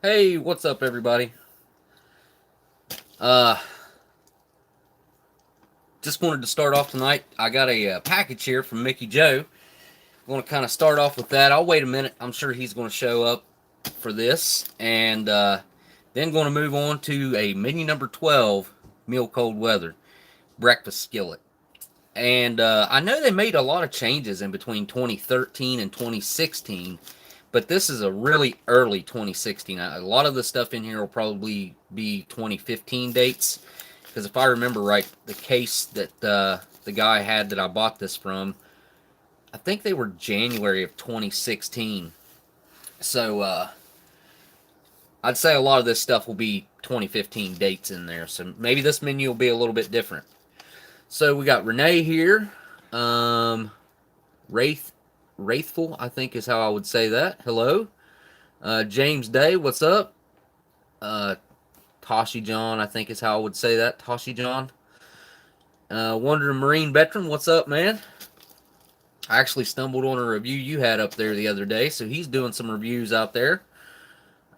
Hey, what's up, everybody? Uh, just wanted to start off tonight. I got a package here from Mickey Joe. I'm going to kind of start off with that. I'll wait a minute. I'm sure he's going to show up for this. And then going to move on to a menu number 12, Meal Cold Weather, breakfast skillet. And I know they made a lot of changes in between 2013 and 2016, but this is a really early 2016. A lot of the stuff in here will probably be 2015 dates, because if I remember right, the case that the guy had that I bought this from, I think they were January of 2016. So I'd say a lot of this stuff will be 2015 dates in there. So maybe this menu will be a little bit different. So we got Renee here. Wraithful, I think is how I would say that. Hello. James Day, what's up? Toshi John, I think is how I would say that. Toshi John. Wandering Marine Veteran, what's up, man? I actually stumbled on a review you had up there the other day, so he's doing some reviews out there.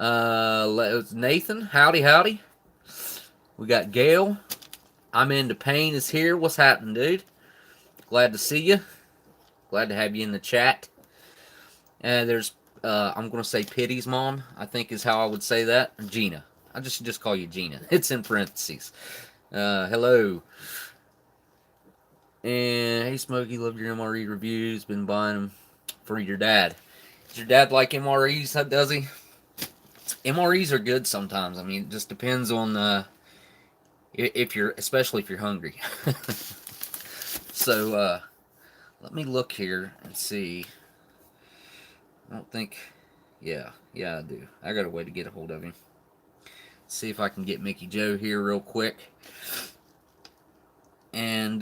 Nathan, howdy. We got Gail. I'm into pain is here. What's happening, dude? Glad to see you. Glad to have you in the chat. And there's, I'm going to say Pity's mom, I think is how I would say that. Gina. I just call you Gina. It's in parentheses. Hello. And hey, Smokey, love your MRE reviews. Been buying them for your dad. Does your dad like MREs? Does he? MREs are good sometimes. I mean, it just depends on if you're, especially if you're hungry. So let me look here and see. I don't think. Yeah, I do. I got a way to get a hold of him. See if I can get Mickey Joe here real quick. And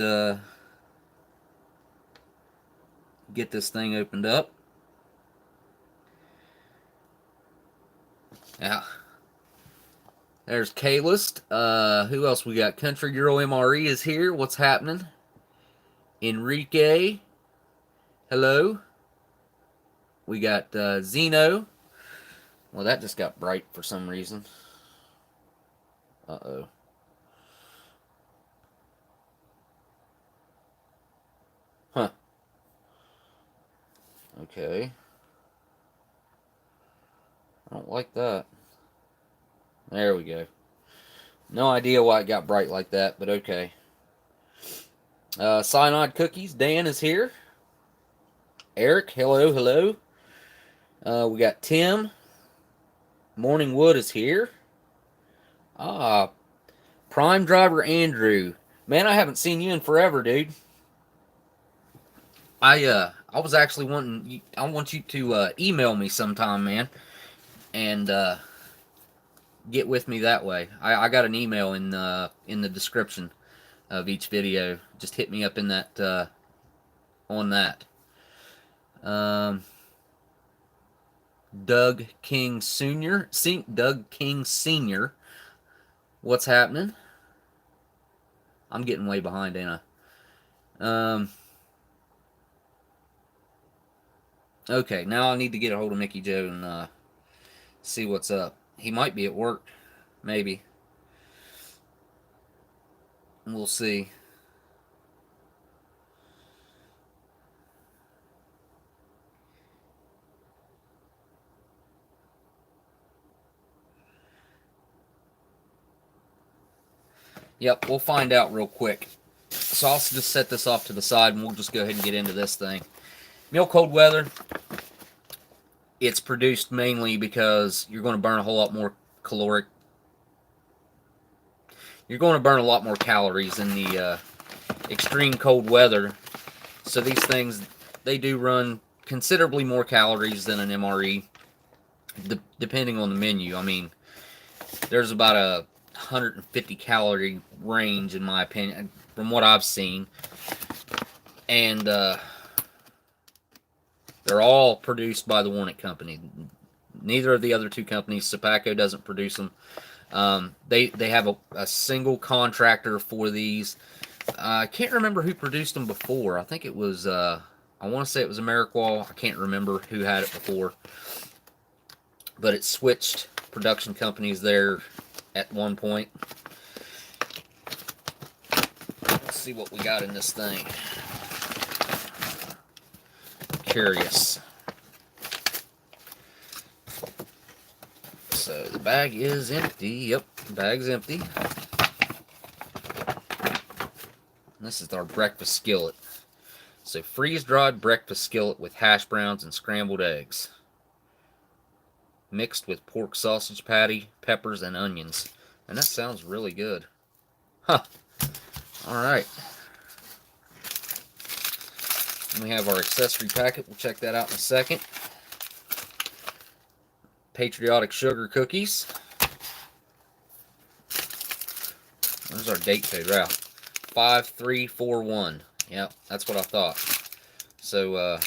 get this thing opened up. Yeah. There's K-List. Who else we got? Country Girl MRE is here. What's happening? Enrique. Hello. We got Zeno. Well, that just got bright for some reason. Uh-oh. Huh. Okay. I don't like that. There we go. No idea why it got bright like that, but okay. Cyanide Cookies. Dan is here. Eric, hello. We got Tim. Morning Wood is here. Prime Driver Andrew. Man, I haven't seen you in forever, dude. I was actually wanting. I want you to email me sometime, man, and get with me that way. I got an email in the description of each video. Just hit me up in that on that. Doug King Sr. Doug King Sr. What's happening? I'm getting way behind, ain't I? Okay, now I need to get a hold of Mickey Joe and see what's up. He might be at work, maybe. We'll see. Yep, we'll find out real quick. So I'll just set this off to the side and we'll just go ahead and get into this thing. Meal Cold Weather, it's produced mainly because you're going to burn a whole lot more caloric. You're going to burn a lot more calories in the extreme cold weather. So these things, they do run considerably more calories than an MRE, depending on the menu. I mean, there's about a 150 calorie range, in my opinion, from what I've seen. And they're all produced by the Warnick Company. Neither of the other two companies, Sapaco doesn't produce them. They have a single contractor for these. I can't remember who produced them before. I think it was, I want to say it was Ameriqual. I can't remember who had it before. But it switched production companies there at one point. Let's see what we got in this thing. Curious. So the bag is empty. Yep, the bag's empty. And this is our breakfast skillet. So freeze-dried breakfast skillet with hash browns and scrambled eggs, mixed with pork sausage patty, peppers, and onions. And that sounds really good. Huh. Alright. And we have our accessory packet. We'll check that out in a second. Patriotic sugar cookies. There's our date code, right? 5341. Yep, that's what I thought. So,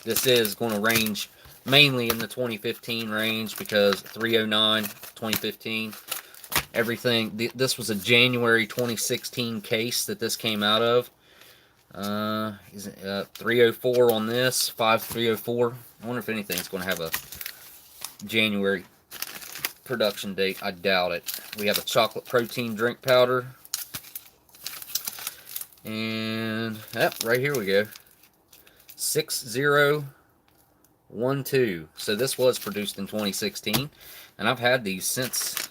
this is going to range mainly in the 2015 range because 309, 2015, everything. This was a January 2016 case that this came out of. 304 on this, 5304. I wonder if anything's going to have a January production date. I doubt it. We have a chocolate protein drink powder. And, yep, right here we go. 6012. So this was produced in 2016. And I've had these since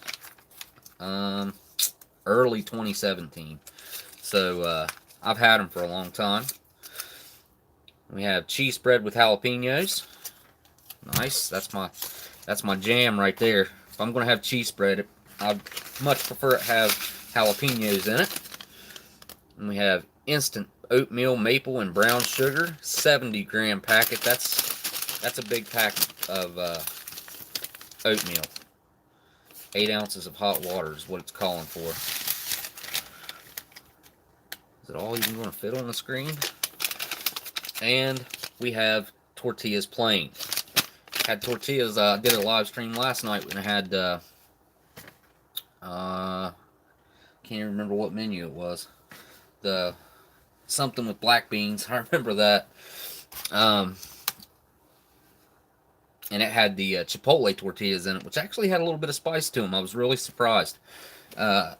early 2017. So, I've had them for a long time. We have cheese spread with jalapenos. Nice. That's my jam right there. If I'm going to have cheese spread, I'd much prefer it have jalapenos in it. And we have instant oatmeal, maple, and brown sugar, 70-gram packet. That's a big packet of oatmeal. 8 ounces of hot water is what it's calling for. Is it all even going to fit on the screen? And we have tortillas plain. Had tortillas. I did a live stream last night when I had can't even remember what menu it was. The something with black beans. I remember that. And it had the chipotle tortillas in it, which actually had a little bit of spice to them. I was really surprised. I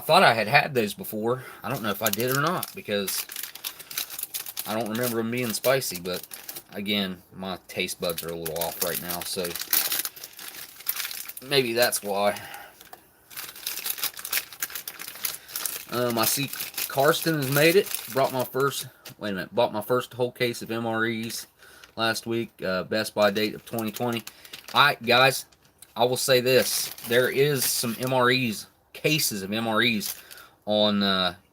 thought I had those before. I don't know if I did or not because I don't remember them being spicy, but again, my taste buds are a little off right now, so maybe that's why. I see Karsten has made it. Bought my first whole case of MREs last week. Best by date of 2020. Alright, guys, I will say this. There is some MREs, cases of MREs on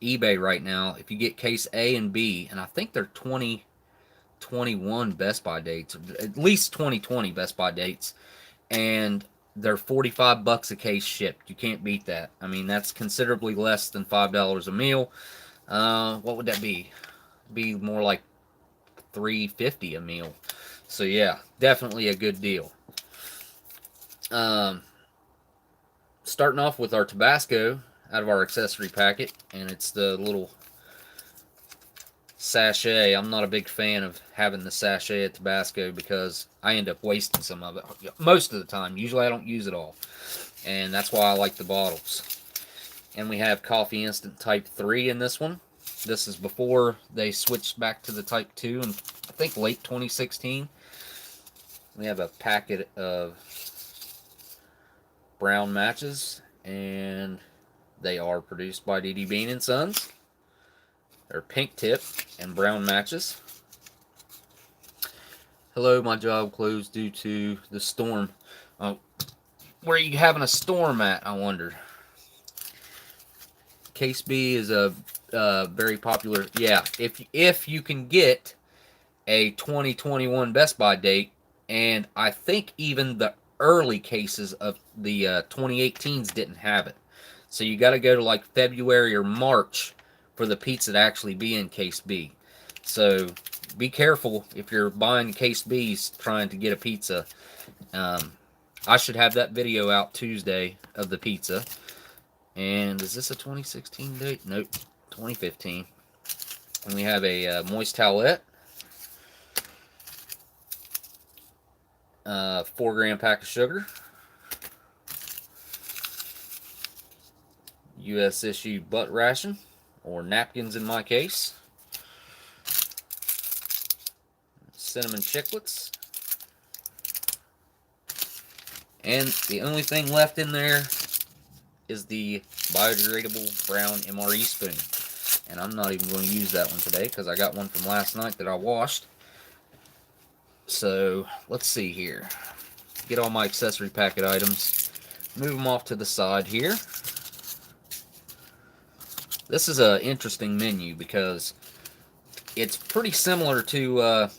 eBay right now. If you get case A and B, and I think they're 2021 Best By dates, at least 2020 Best By dates, and they're $45 a case shipped. You can't beat that. I mean, that's considerably less than $5 a meal. What would that be? Be more like $3.50 a meal. So yeah, definitely a good deal. Starting off with our Tabasco out of our accessory packet, and it's the little sachet. I'm not a big fan of having the sachet of Tabasco because I end up wasting some of it most of the time. Usually I don't use it all, and that's why I like the bottles. And we have Coffee Instant Type 3 in this one. This is before they switched back to the Type 2 in, I think, late 2016. We have a packet of brown matches, and they are produced by DD Bean & Sons. They're pink tip and brown matches. Hello, my job closed due to the storm. Where are you having a storm at, I wonder? Case B is a very popular. Yeah, if you can get a 2021 Best By date, and I think even the early cases of the 2018s didn't have it. So you got to go to like February or March for the pizza to actually be in case B. So be careful if you're buying case B's trying to get a pizza. I should have that video out Tuesday of the pizza. And is this a 2016 date? Nope, 2015. And we have a moist towelette. 4-gram pack of sugar, U.S. issue butt ration, or napkins in my case, cinnamon chiclets, and the only thing left in there is the biodegradable brown MRE spoon. And I'm not even going to use that one today because I got one from last night that I washed. So let's see here. Get all my accessory packet items, move them off to the side here. This is an interesting menu because it's pretty similar to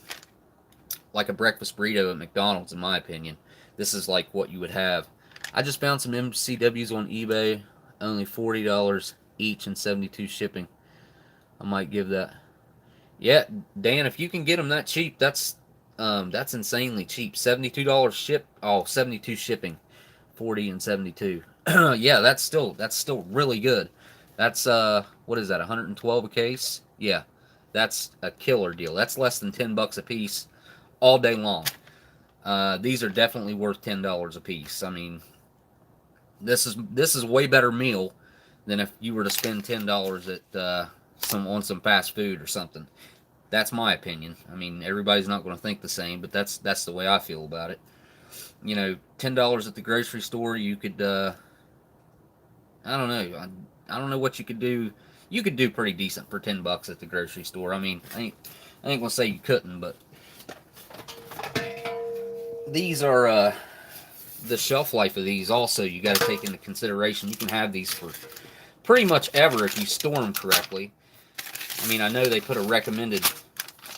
like a breakfast burrito at McDonald's, in my opinion. This is like what you would have. I just found some MCWs on eBay, only $40 each and 72 shipping. I might give that. Yeah, Dan, if you can get them that cheap, that's insanely cheap. $72 ship. Oh, 72 shipping, 40 and 72. Yeah, that's still really good. That's what is that? 112 a case? Yeah, that's a killer deal. That's less than $10 a piece, all day long. These are definitely worth $10 a piece. I mean, this is a way better meal than if you were to spend $10 at on some fast food or something. That's my opinion. I mean, everybody's not going to think the same, but that's the way I feel about it. You know, $10 at the grocery store, you could I don't know. I don't know what you could do. You could do pretty decent for $10 at the grocery store. I mean, I ain't gonna say you couldn't, but these are the shelf life of these. Also, you got to take into consideration. You can have these for pretty much ever if you store them correctly. I mean, I know they put a recommended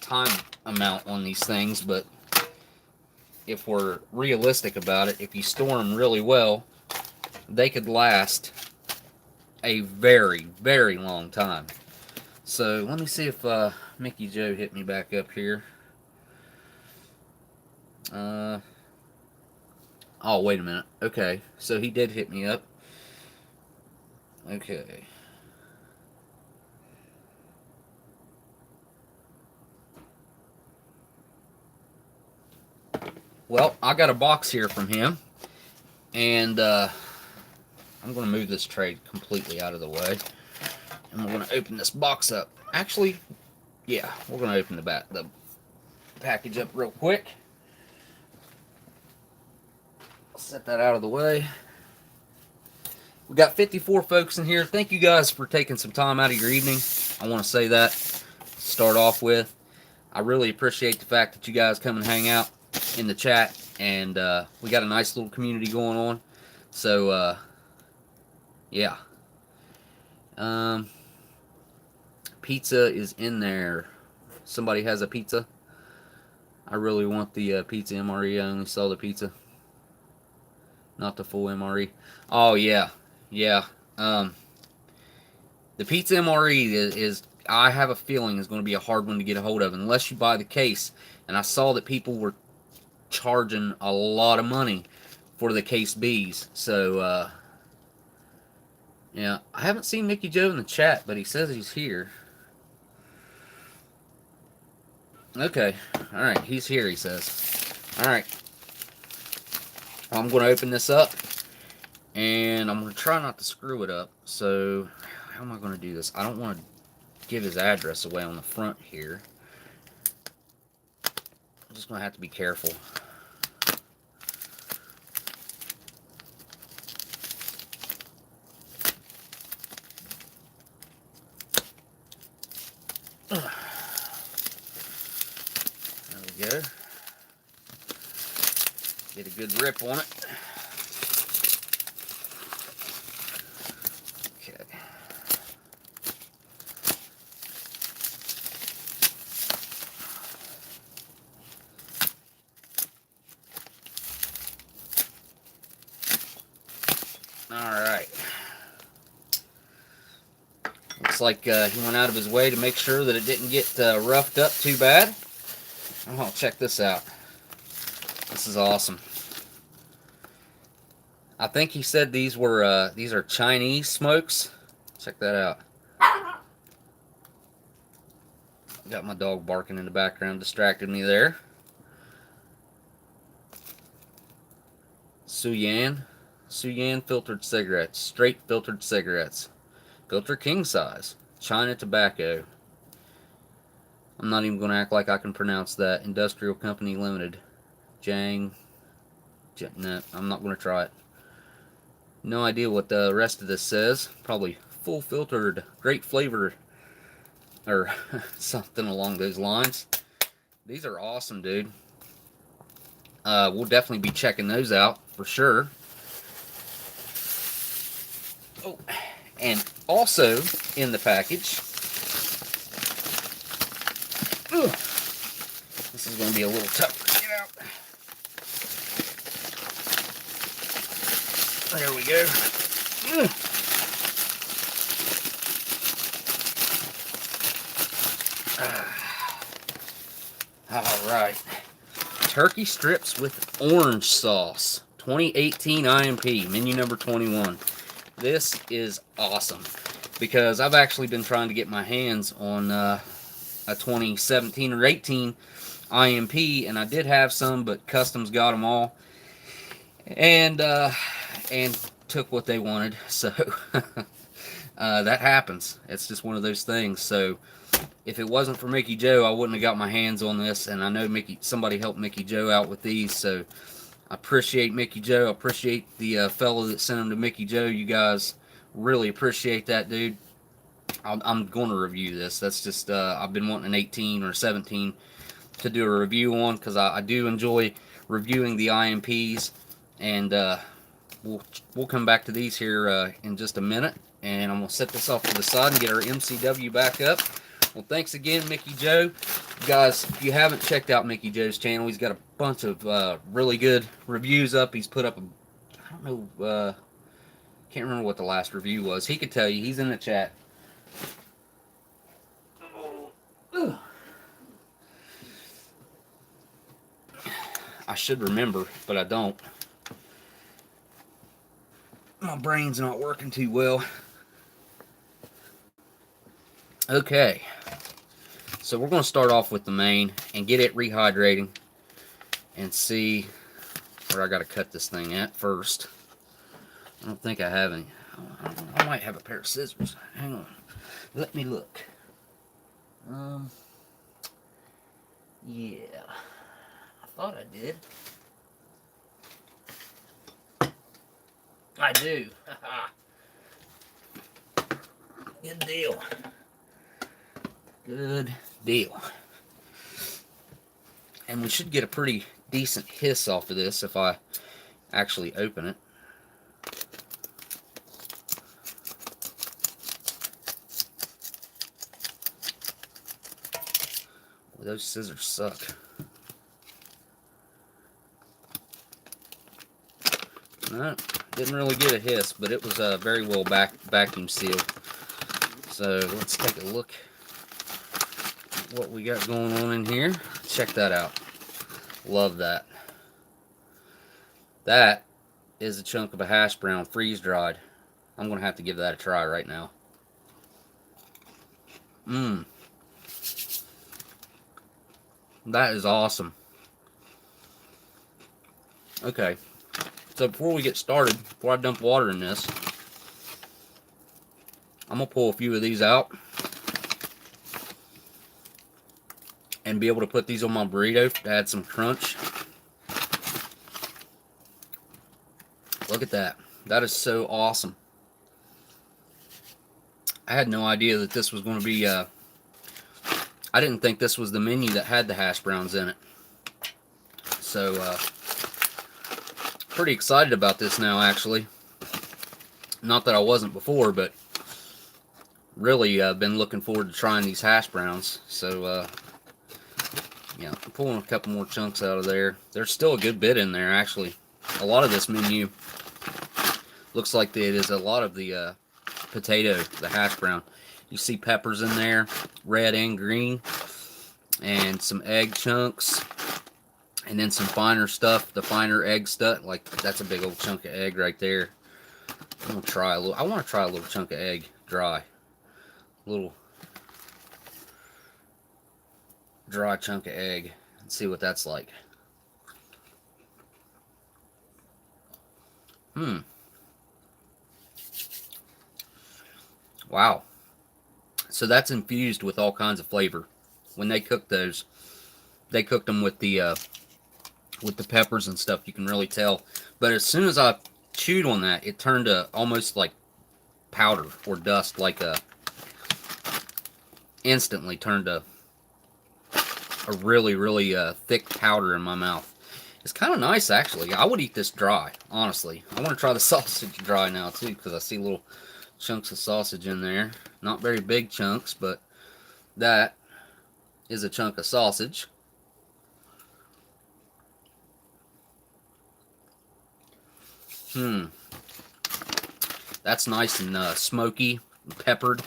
time amount on these things, but if we're realistic about it, if you store them really well, they could last a very, very long time. So let me see if Mickey Joe hit me back up here. Oh, wait a minute. Okay, so he did hit me up. Okay. Well, I got a box here from him, and I'm going to move this tray completely out of the way, and we're going to open this box up. Actually, yeah, we're going to open the package up real quick. Set that out of the way. We got 54 folks in here. Thank you guys for taking some time out of your evening. I want to say that to start off with. I really appreciate the fact that you guys come and hang out in the chat, and we got a nice little community going on. So yeah, pizza is in there. Somebody has a pizza. I really want the pizza MRE. I only saw the pizza, not the full MRE. Oh yeah, yeah. The pizza MRE is I have a feeling is going to be a hard one to get a hold of unless you buy the case. And I saw that people were charging a lot of money for the case Bs. So yeah, I haven't seen Mickey Joe in the chat, but he says he's here. Okay, all right, he's here. He says, all right. I'm going to open this up, and I'm going to try not to screw it up. So how am I going to do this? I don't want to give his address away on the front here. I'm just going to have to be careful. There we go. Get a good rip on it. Okay. Alright. Looks like he went out of his way to make sure that it didn't get roughed up too bad. Oh, check this out. This is awesome. I think he said these are Chinese smokes. Check that out. Got my dog barking in the background, distracted me there. Suyan filtered cigarettes, straight filtered cigarettes, filter king size, China tobacco. I'm not even going to act like I can pronounce that. Industrial Company Limited. No, I'm not going to try it. No idea what the rest of this says. Probably full filtered, great flavor, or something along those lines. These are awesome, dude. We'll definitely be checking those out for sure. Oh, and also in the package, this is going to be a little tougher to get out. There we go. All right. Turkey strips with orange sauce. 2018 IMP, menu number 21. This is awesome because I've actually been trying to get my hands on a 2017 or 18 IMP, and I did have some, but Customs got them all and took what they wanted. So that happens. It's just one of those things. So if it wasn't for Mickey Joe, I wouldn't have got my hands on this, and I know somebody helped Mickey Joe out with these, so I appreciate Mickey Joe. I appreciate the fellow that sent them to Mickey Joe. You guys really appreciate that, dude. I'm going to review this. That's just, I've been wanting an 18 or 17 to do a review on, because I do enjoy reviewing the IMPs, and we'll come back to these here in just a minute, and I'm going to set this off to the side and get our MCW back up. Well, thanks again, Mickey Joe. Guys, if you haven't checked out Mickey Joe's channel, he's got a bunch of really good reviews up. He's put up, I don't know, can't remember what the last review was. He could tell you. He's in the chat. I should remember, but I don't. My brain's not working too well. Okay. So we're going to start off with the main and get it rehydrating and see where I got to cut this thing at first. I don't think I have any. I might have a pair of scissors. Hang on. Let me look. Yeah. I thought I did. I do. Good deal. Good deal. And we should get a pretty decent hiss off of this if I actually open it. Well, those scissors suck. No, didn't really get a hiss, but it was very well vacuum sealed. So let's take a look at what we got going on in here. Check that out. Love that. That is a chunk of a hash brown freeze dried. I'm going to have to give that a try right now. That is awesome. Okay. So before we get started, before I dump water in this, I'm going to pull a few of these out and be able to put these on my burrito to add some crunch. Look at that. That is so awesome. I had no idea that this was going to be, I didn't think this was the menu that had the hash browns in it. So, pretty excited about this now, actually. Not that I wasn't before, but really been looking forward to trying these hash browns. So, yeah, I'm pulling a couple more chunks out of there. There's still a good bit in there, actually. A lot of this menu looks like it is a lot of the potato, the hash brown. You see peppers in there, red and green, and some egg chunks, and then some finer stuff, the finer egg stuff. Like, that's a big old chunk of egg right there. I'm gonna try a little. I want to try a little chunk of egg dry. A little dry chunk of egg and see what that's like. Wow. So that's infused with all kinds of flavor. When they cook those, they cooked them with the peppers and stuff. You can really tell. But as soon as I chewed on that, it turned to almost like powder or dust, like instantly turned to a really, really thick powder in my mouth. It's kind of nice, actually. I would eat this dry, honestly. I want to try the sausage dry now, too, because I see little chunks of sausage in there. Not very big chunks, but that is a chunk of sausage. That's nice and smoky and peppered.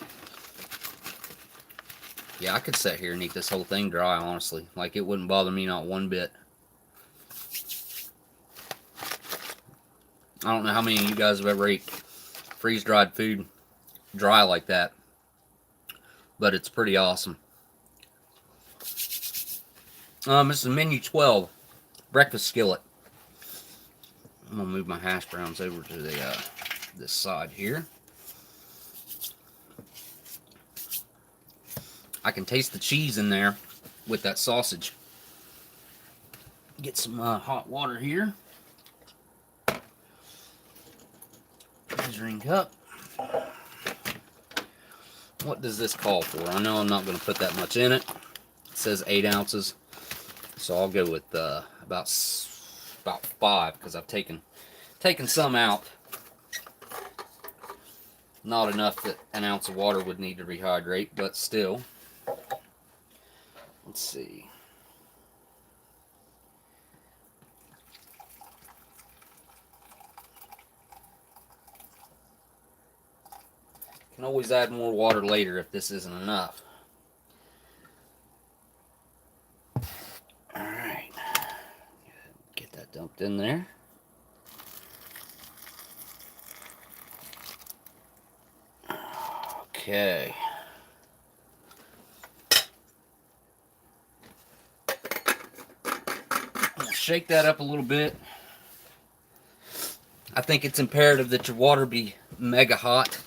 Yeah, I could sit here and eat this whole thing dry, honestly. Like, it wouldn't bother me not one bit. I don't know how many of you guys have ever ate freeze-dried food dry like that, but it's pretty awesome. This is menu 12, breakfast skillet. I'm gonna move my hash browns over to the this side here. I can taste the cheese in there with that sausage. Get some hot water here. Measuring cup. What does this call for? I know I'm not going to put that much in it. It says 8 ounces, so I'll go with about 5 because I've taken some out. Not enough that an ounce of water would need to rehydrate, but still. Let's see. Can always add more water later if this isn't enough. Alright. Get that dumped in there. Okay. I'll shake that up a little bit. I think it's imperative that your water be mega hot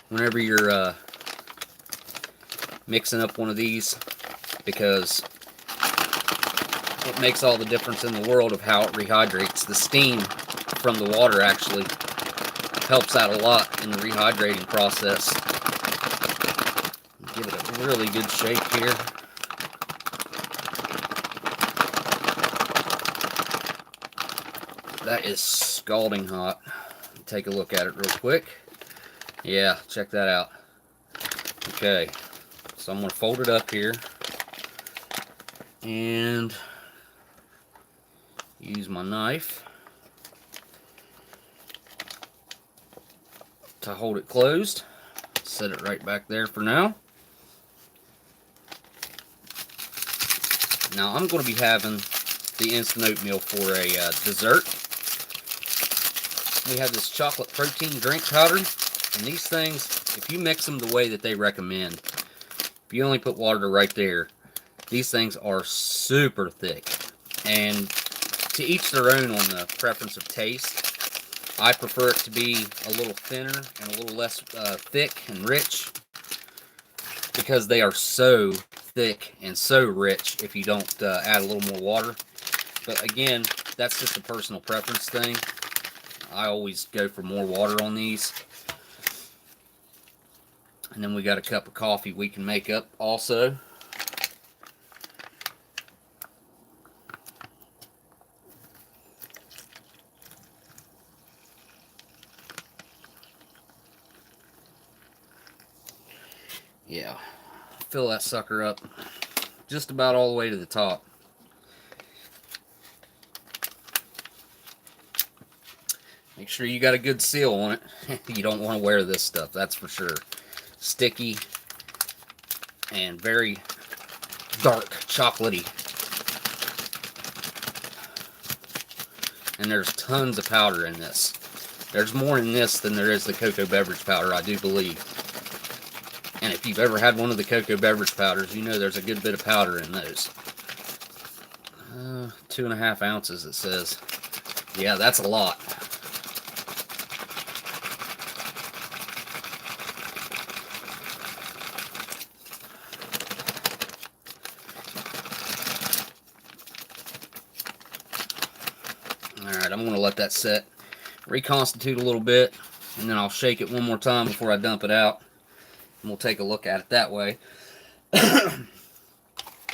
whenever you're mixing up one of these, because it makes all the difference in the world of how it rehydrates. The steam from the water actually helps out a lot in the rehydrating process. Give it a really good shake here. That is scalding hot. Take a look at it real quick. Yeah, check that out. Okay, so I'm going to fold it up here and use my knife to hold it closed. Set it right back there for now. Now I'm going to be having the instant oatmeal for a dessert. We have this chocolate protein drink powder. And these things, if you mix them the way that they recommend, if you only put water right there, these things are super thick. And to each their own on the preference of taste. I prefer it to be a little thinner and a little less thick and rich, because they are so thick and so rich if you don't add a little more water. But again, that's just a personal preference thing. I always go for more water on these. And then we got a cup of coffee we can make up also. Yeah, fill that sucker up just about all the way to the top. Make sure you got a good seal on it. You don't want to wear this stuff, that's for sure. Sticky and very dark chocolatey. And there's tons of powder in this. There's more in this than there is the cocoa beverage powder, I do believe. And if you've ever had one of the cocoa beverage powders, you know there's a good bit of powder in those. 2.5 ounces, it says. Yeah, that's a lot. I'm going to let that set, reconstitute a little bit, and then I'll shake it one more time before I dump it out. And we'll take a look at it that way.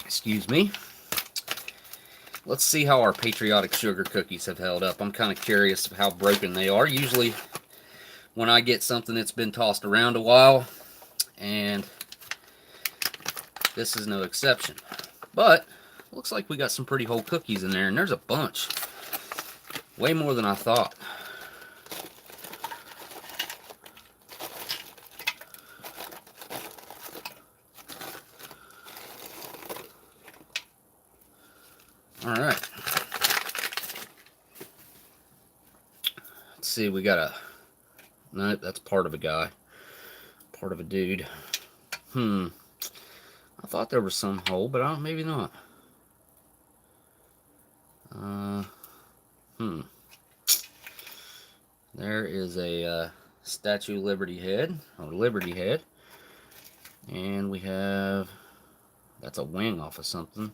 Excuse me. Let's see how our patriotic sugar cookies have held up. I'm kind of curious of how broken they are. Usually when I get something that's been tossed around a while, and this is no exception. But looks like we got some pretty whole cookies in there, and there's a bunch. Way more than I thought. Alright. Let's see, we got a... No, that's part of a guy. Part of a dude. I thought there was some hole, but maybe not. There is a Statue of Liberty head, or Liberty head. And we have... That's a wing off of something.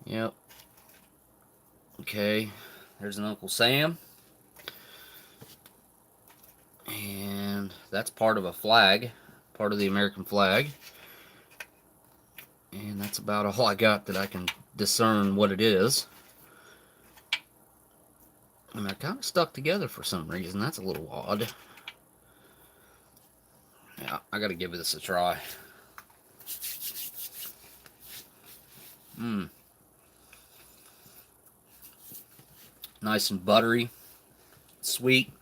Yep. Okay, there's an Uncle Sam. And that's part of a flag, part of the American flag. And that's about all I got that I can discern what it is. And they're kind of stuck together for some reason. That's a little odd. Yeah, I gotta give this a try. Nice and buttery, sweet.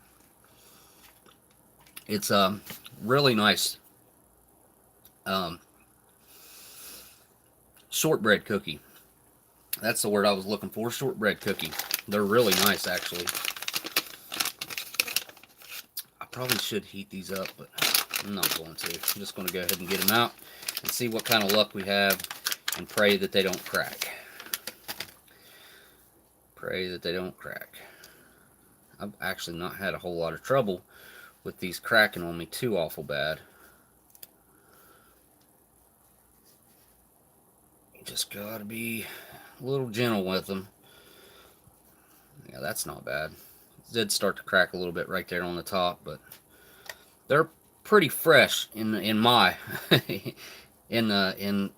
It's really nice shortbread cookie. That's the word I was looking for, shortbread cookie. They're really nice, actually. I probably should heat these up, but I'm not going to. I'm just going to go ahead and get them out and see what kind of luck we have and pray that they don't crack. Pray that they don't crack. I've actually not had a whole lot of trouble with these cracking on me too awful bad. You just gotta be a little gentle with them. Yeah, that's not bad. It did start to crack a little bit right there on the top, but they're pretty fresh in my in the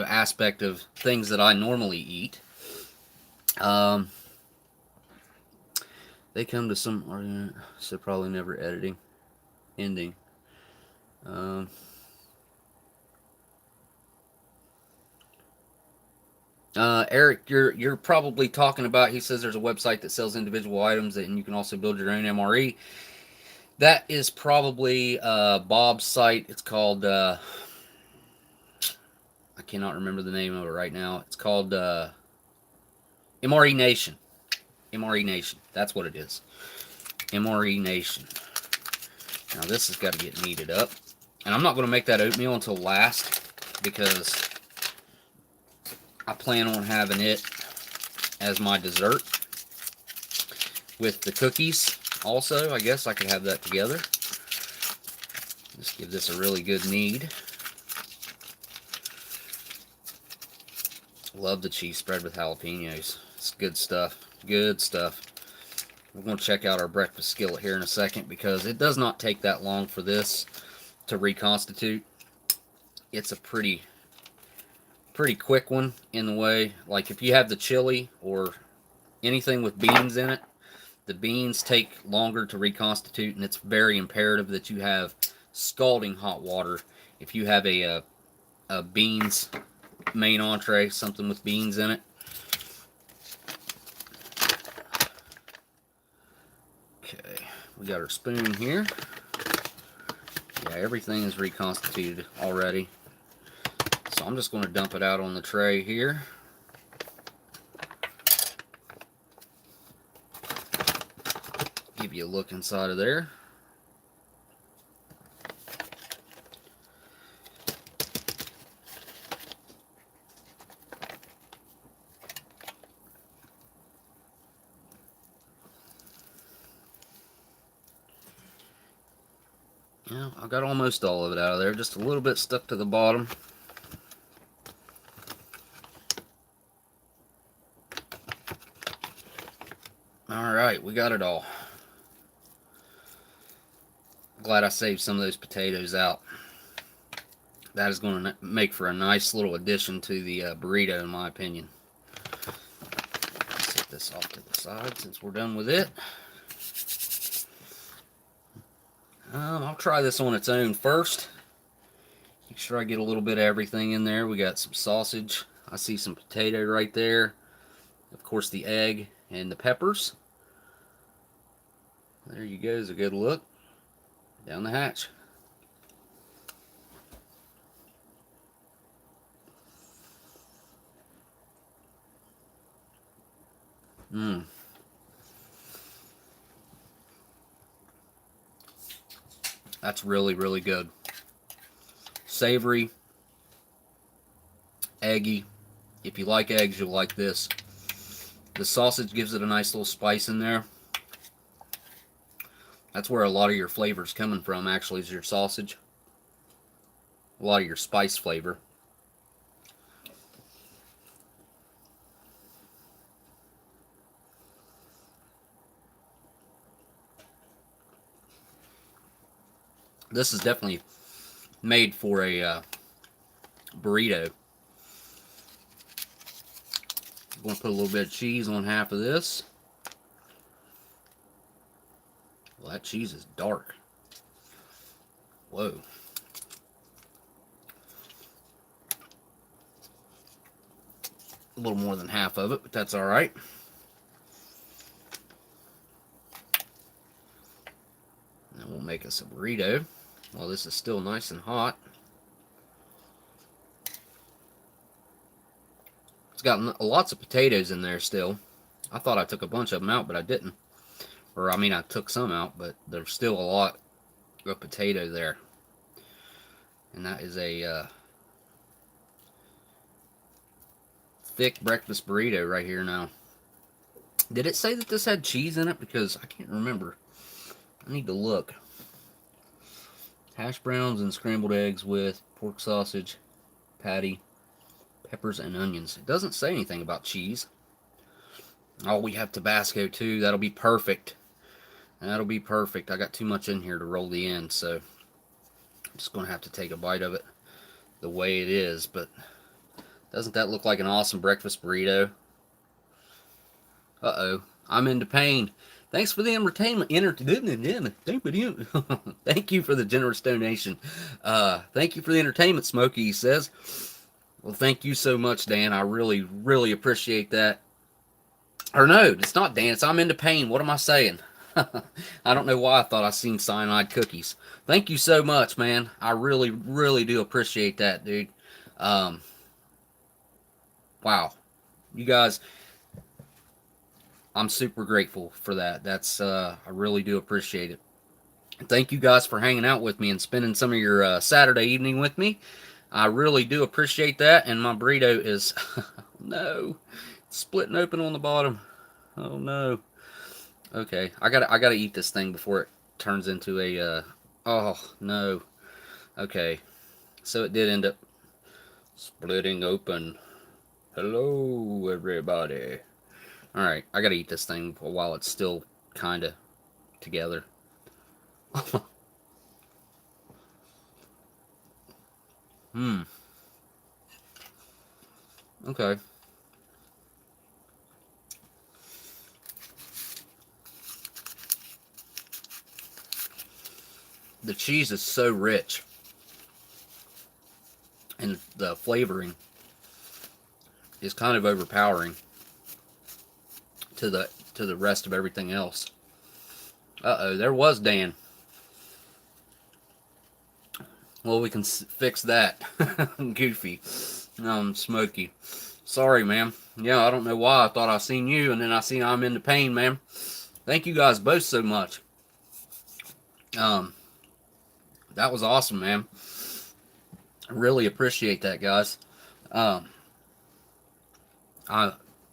aspect of things that I normally eat. They come to some argument, so probably never ending. Eric, you're probably talking about, he says there's a website that sells individual items and you can also build your own MRE. That is probably Bob's site. It's called, I cannot remember the name of it right now. It's called MRE Nation. MRE Nation. That's what it is. MRE Nation. Now this has got to get kneaded up. And I'm not going to make that oatmeal until last because I plan on having it as my dessert with the cookies. Also, I guess I could have that together. Just give this a really good knead. Love the cheese spread with jalapenos. It's good stuff. Good stuff. We're going to check out our breakfast skillet here in a second because it does not take that long for this to reconstitute. It's a pretty quick one in the way, like if you have the chili or anything with beans in it, the beans take longer to reconstitute, and it's very imperative that you have scalding hot water if you have a beans main entree, something with beans in it. Okay, we got our spoon here. Yeah, everything is reconstituted already. So I'm just going to dump it out on the tray here. Give you a look inside of there. Yeah, I got almost all of it out of there. Just a little bit stuck to the bottom. All right, we got it all. Glad I saved some of those potatoes out. That is going to make for a nice little addition to the burrito, in my opinion. Set this off to the side since we're done with it. I'll try this on its own first. Make sure I get a little bit of everything in there. We got some sausage. I see some potato right there. Of course, the egg and the peppers. There you go. Is a good look. Down the hatch. That's really, really good. Savory, eggy. If you like eggs, you'll like this. The sausage gives it a nice little spice in there. That's where a lot of your flavor's coming from, actually, is your sausage. A lot of your spice flavor. This is definitely made for a burrito. I'm going to put a little bit of cheese on half of this. Well, that cheese is dark. Whoa. A little more than half of it, but that's all right. And we'll make us a burrito while this is still nice and hot. It's got lots of potatoes in there still. I thought I took a bunch of them out, but I didn't. Or, I mean, I took some out, but there's still a lot of potato there. And that is a thick breakfast burrito right here now. Did it say that this had cheese in it? Because I can't remember. I need to look. Hash browns and scrambled eggs with pork sausage, patty, peppers, and onions. It doesn't say anything about cheese. Oh, we have Tabasco too. That'll be perfect. That'll be perfect. I got too much in here to roll the end, so I'm just going to have to take a bite of it the way it is. But doesn't that look like an awesome breakfast burrito? Uh-oh. I'm into pain. Thanks for the entertainment. Thank you for the generous donation. Thank you for the entertainment, Smokey, he says. Well, thank you so much, Dan. I really, really appreciate that. Or no, it's not Dan. It's I'm into pain. What am I saying? I don't know why I thought I seen cyanide cookies. Thank you so much, man. I really, really do appreciate that, dude. Wow. You guys, I'm super grateful for that. That's, I really do appreciate it. Thank you guys for hanging out with me and spending some of your Saturday evening with me. I really do appreciate that. And my burrito is, no, it's splitting open on the bottom. Oh no. Okay, I gotta eat this thing before it turns into a, oh no. Okay, so it did end up splitting open. Hello, everybody. Alright, I gotta eat this thing while it's still kinda together. Okay. The cheese is so rich, and the flavoring is kind of overpowering to the rest of everything else. Uh-oh, there was Dan. Well, we can fix that. Goofy. Smokey. Sorry, man. Yeah, I don't know why I thought I seen you, and then I seen I'm into pain, man. Thank you guys both so much. That was awesome, man. I really appreciate that, guys.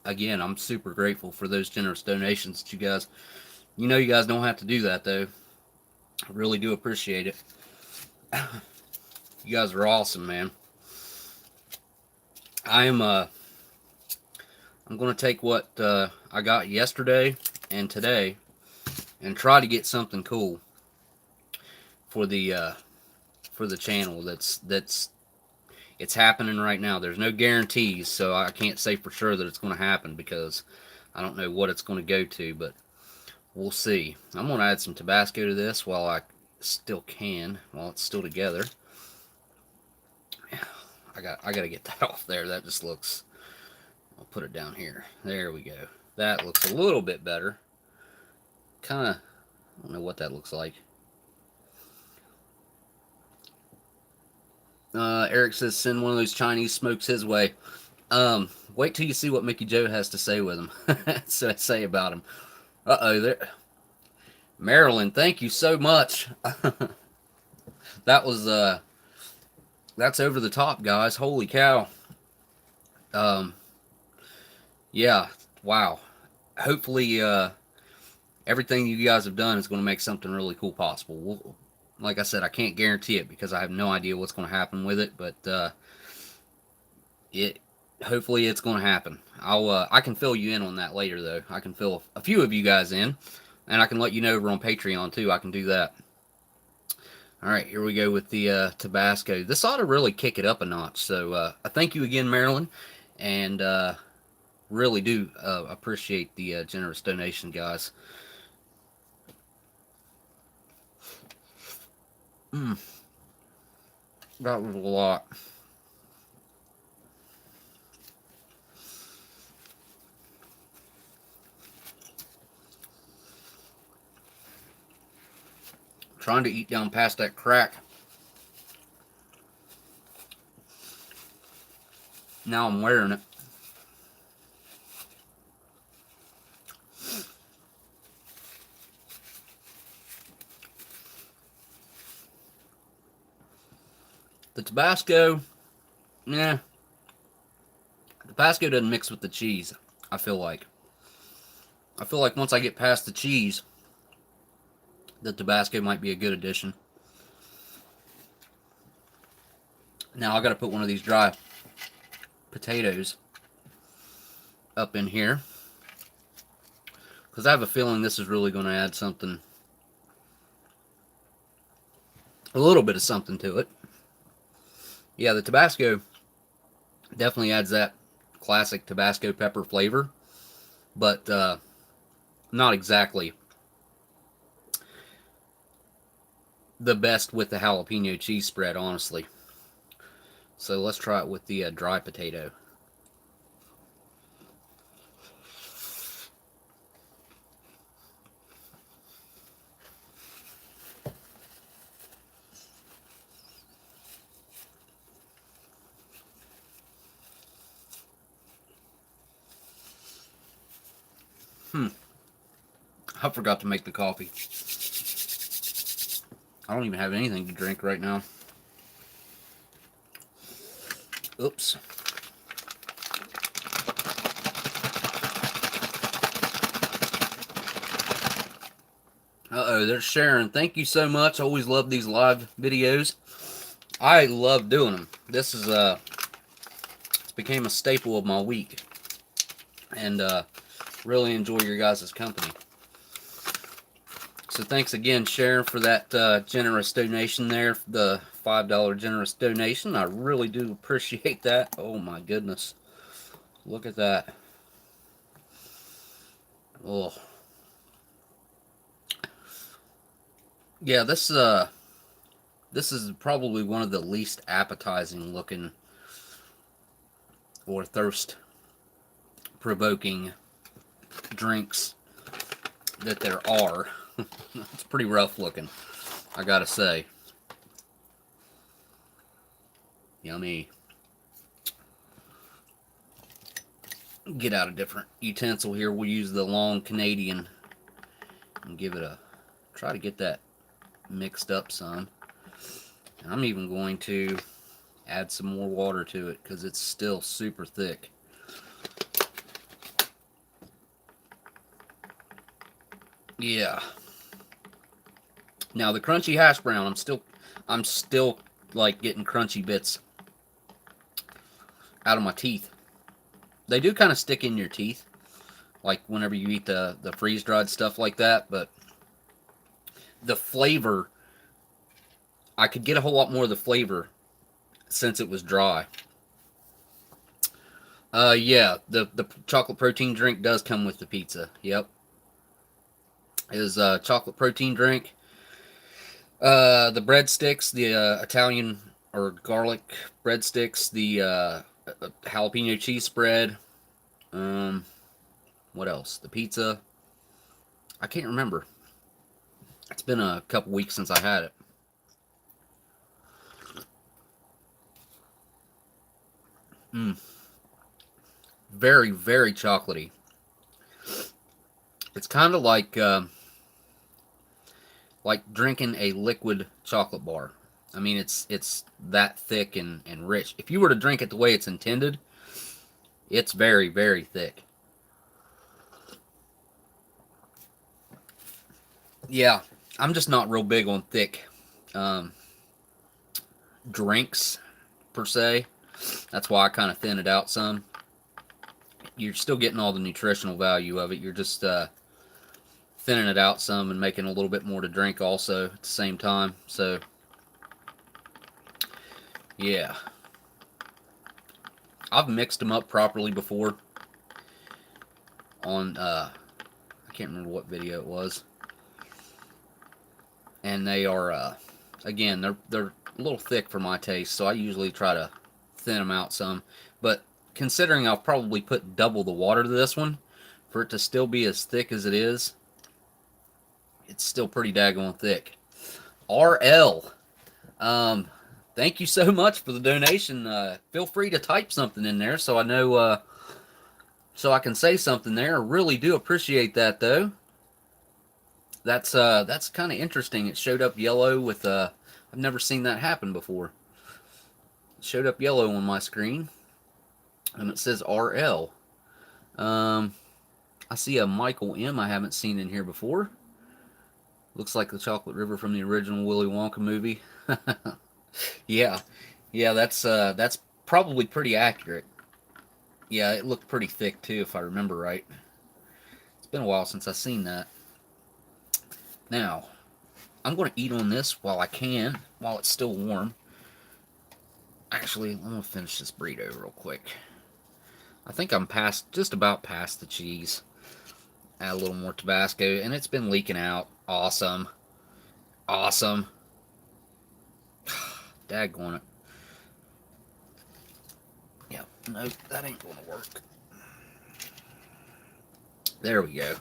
Again, I'm super grateful for those generous donations that you guys. You know, you guys don't have to do that though. I really do appreciate it. You guys are awesome, man. I'm going to take what I got yesterday and today and try to get something cool for the channel. It's happening right now. There's no guarantees, so I can't say for sure that it's going to happen because I don't know what it's going to go to, but we'll see. I'm going to add some Tabasco to this while I still can, while it's still together. I got to get that off there. That just looks... I'll put it down here. There we go. That looks a little bit better. Kind of... I don't know what that looks like. Eric says, send one of those Chinese smokes his way. Wait till you see what Mickey Joe has to say with him. So say about him. Uh-oh, there. Marilyn, thank you so much. That was, that's over the top, guys. Holy cow. Yeah, wow. Hopefully, everything you guys have done is going to make something really cool possible. Like I said, I can't guarantee it because I have no idea what's going to happen with it, but hopefully it's going to happen. I can fill you in on that later, though. I can fill a few of you guys in, and I can let you know over on Patreon too. I can do that. All right, here we go with the Tabasco. This ought to really kick it up a notch. So I thank you again, Marilyn, and really do appreciate the generous donation, guys. That was a lot. Trying to eat down past that crack. Now I'm wearing it. The Tabasco, nah. The Tabasco doesn't mix with the cheese, I feel like. I feel like once I get past the cheese, the Tabasco might be a good addition. Now I gotta put one of these dry potatoes up in here, because I have a feeling this is really going to add something, a little bit of something to it. Yeah, the Tabasco definitely adds that classic Tabasco pepper flavor, but not exactly the best with the jalapeno cheese spread, honestly. So let's try it with the dry potato. I forgot to make the coffee. I don't even have anything to drink right now. Oops. Uh-oh, there's Sharon. Thank you so much. I always love these live videos. I love doing them. This is it's became a staple of my week. And really enjoy your guys' company. So thanks again, Sharon, for that generous donation there, the $5 generous donation. I really do appreciate that. Oh my goodness. Look at that. Oh. Yeah, this is probably one of the least appetizing looking or thirst provoking drinks that there are. It's pretty rough looking, I gotta say. Yummy. Get out a different utensil here. We'll use the long Canadian and give it a try to get that mixed up some. And I'm even going to add some more water to it because it's still super thick. Yeah. Now the crunchy hash brown, I'm still like getting crunchy bits out of my teeth. They do kind of stick in your teeth, like whenever you eat the freeze-dried stuff like that. But the flavor, I could get a whole lot more of the flavor since it was dry. Yeah, the chocolate protein drink does come with the pizza. Yep. Is chocolate protein drink. The breadsticks, the Italian or garlic breadsticks, the jalapeno cheese spread. What else? The pizza. I can't remember. It's been a couple weeks since I had it. Very, very chocolatey. It's kind of like drinking a liquid chocolate bar. I mean, it's that thick and rich. If you were to drink it the way it's intended, it's very, very thick. Yeah, I'm just not real big on thick drinks, per se. That's why I kind of thin it out some. You're still getting all the nutritional value of it. You're just thinning it out some and making a little bit more to drink also at the same time. So, yeah. I've mixed them up properly before on, I can't remember what video it was. And they are, again, they're a little thick for my taste, so I usually try to thin them out some. But considering I'll probably put double the water to this one, for it to still be as thick as it is, it's still pretty daggone thick. RL, thank you so much for the donation. Feel free to type something in there so I know, so I can say something there. I really do appreciate that, though. That's kind of interesting. It showed up yellow with, I've never seen that happen before. It showed up yellow on my screen, and it says RL. I see a Michael M. I haven't seen in here before. Looks like the Chocolate River from the original Willy Wonka movie. Yeah, that's probably pretty accurate. Yeah, it looked pretty thick too, if I remember right. It's been a while since I've seen that. Now, I'm going to eat on this while I can, while it's still warm. Actually, I'm going to finish this burrito real quick. I think I'm just about past the cheese. Add a little more Tabasco, and it's been leaking out. Awesome. Awesome. Daggone it. Yeah, no, that ain't going to work. There we go.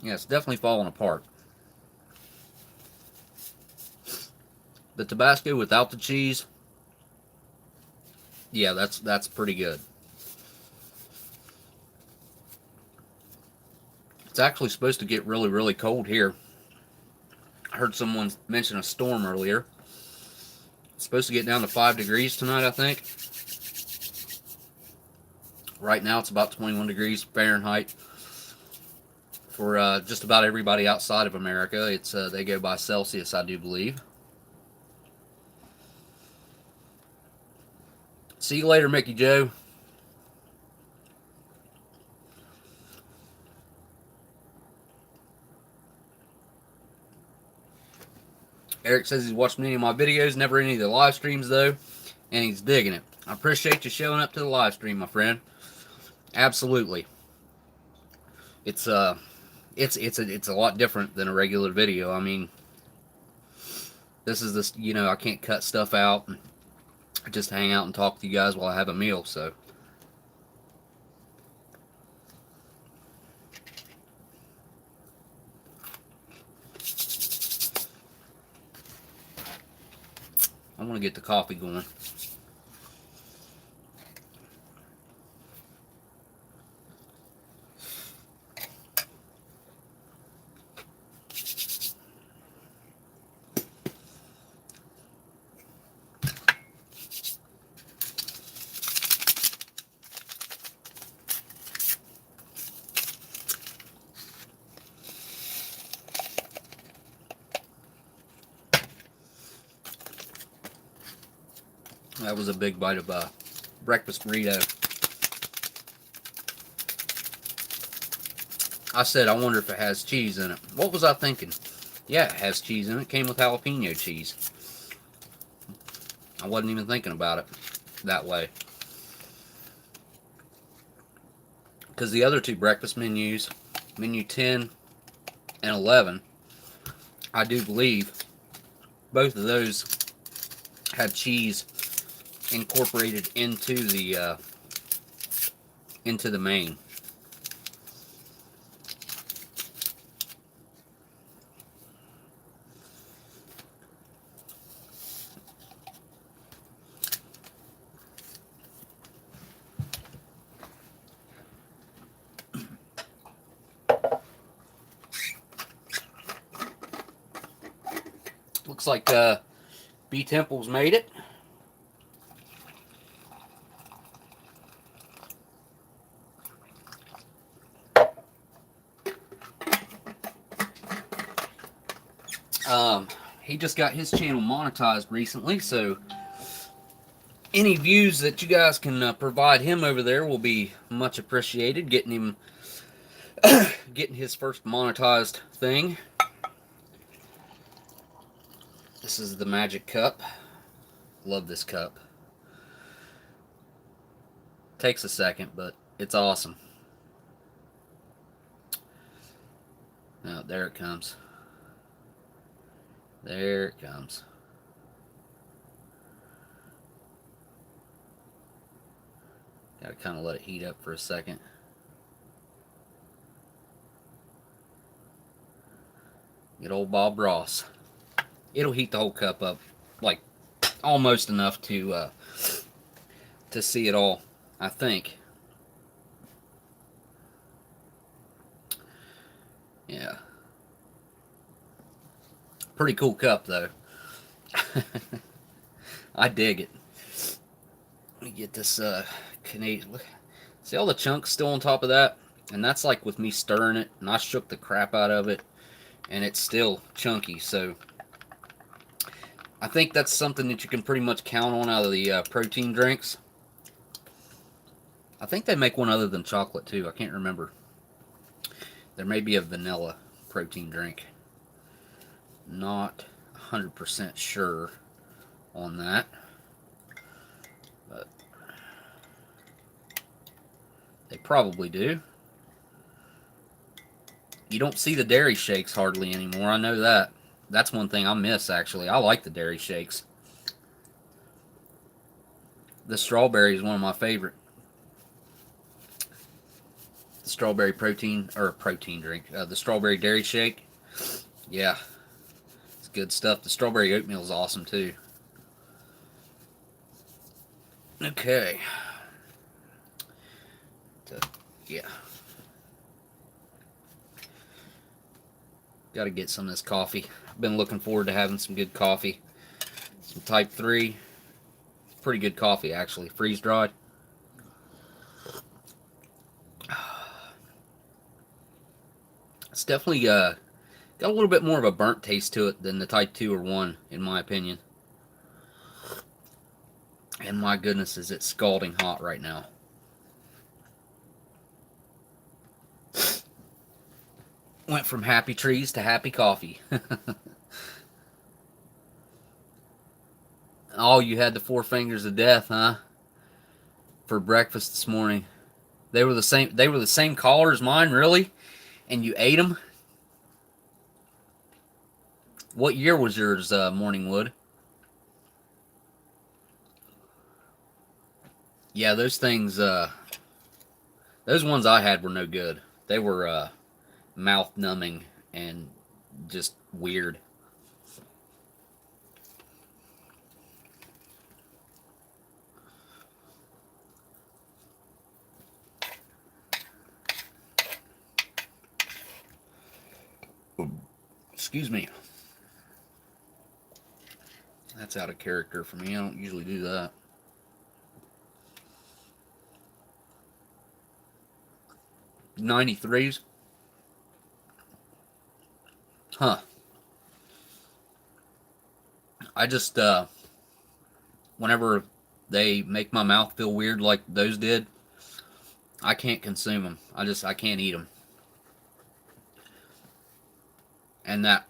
Yeah, it's definitely falling apart. The Tabasco without the cheese, yeah, that's pretty good. It's actually supposed to get really, really cold here. I heard someone mention a storm earlier. It's supposed to get down to 5 degrees tonight, I think. Right now it's about 21 degrees Fahrenheit. For just about everybody outside of America, it's they go by Celsius, I do believe. See you later, Mickey Joe. Eric says he's watched many of my videos, never any of the live streams though, and he's digging it. I appreciate you showing up to the live stream, my friend. Absolutely. It's a lot different than a regular video. I mean, this is this, you know, I can't cut stuff out and just hang out and talk to you guys while I have a meal, so. I want to get the coffee going. That was a big bite of breakfast burrito. I said, I wonder if it has cheese in it. What was I thinking? Yeah, it has cheese in it. It came with jalapeno cheese. I wasn't even thinking about it that way. Because the other two breakfast menus, menu 10 and 11, I do believe both of those had cheese incorporated into the main. Looks like BTemple's made it. He just got his channel monetized recently, so any views that you guys can provide him over there will be much appreciated. Getting his first monetized thing. This is the magic cup. Love this cup. Takes a second, but it's awesome. Now, there it comes. There it comes. Gotta kind of let it heat up for a second. Good old Bob Ross. It'll heat the whole cup up, like almost enough to see it all, I think. Yeah. Pretty cool cup, though. I dig it. Let me get this Canadian. See all the chunks still on top of that? And that's like with me stirring it, and I shook the crap out of it, and it's still chunky. So I think that's something that you can pretty much count on out of the protein drinks. I think they make one other than chocolate, too. I can't remember. There may be a vanilla protein drink. Not 100% sure on that, but they probably do. You don't see the dairy shakes hardly anymore. I know that. That's one thing I miss, actually. I like the dairy shakes. The strawberry is one of my favorite. The strawberry protein drink. The strawberry dairy shake. Yeah. Good stuff. The strawberry oatmeal is awesome too. Okay. Yeah. Got to get some of this coffee. I've been looking forward to having some good coffee. Some Type 3. Pretty good coffee, actually. Freeze dried. It's definitely got a little bit more of a burnt taste to it than the Type 2 or 1, in my opinion. And my goodness, is it scalding hot right now. Went from happy trees to happy coffee. Oh, you had the 4 fingers of death, huh? For breakfast this morning. They were the same color as mine, really? And you ate them? What year was yours, Morning Wood? Yeah, those things, those ones I had were no good. They were mouth numbing and just weird. Excuse me. That's out of character for me. I don't usually do that. '93s. Huh. I just, whenever they make my mouth feel weird like those did, I can't consume them. I can't eat them. And that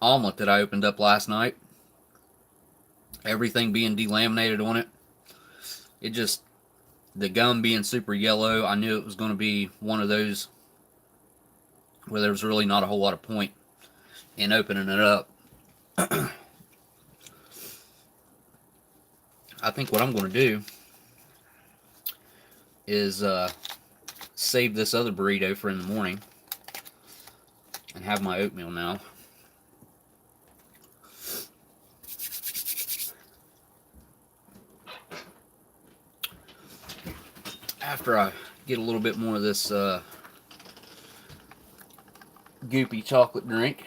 omelet that I opened up last night, everything being delaminated on it, it just, the gum being super yellow, I knew it was going to be one of those where there was really not a whole lot of point in opening it up. I think what I'm going to do is save this other burrito for in the morning and have my oatmeal now. After I get a little bit more of this goopy chocolate drink.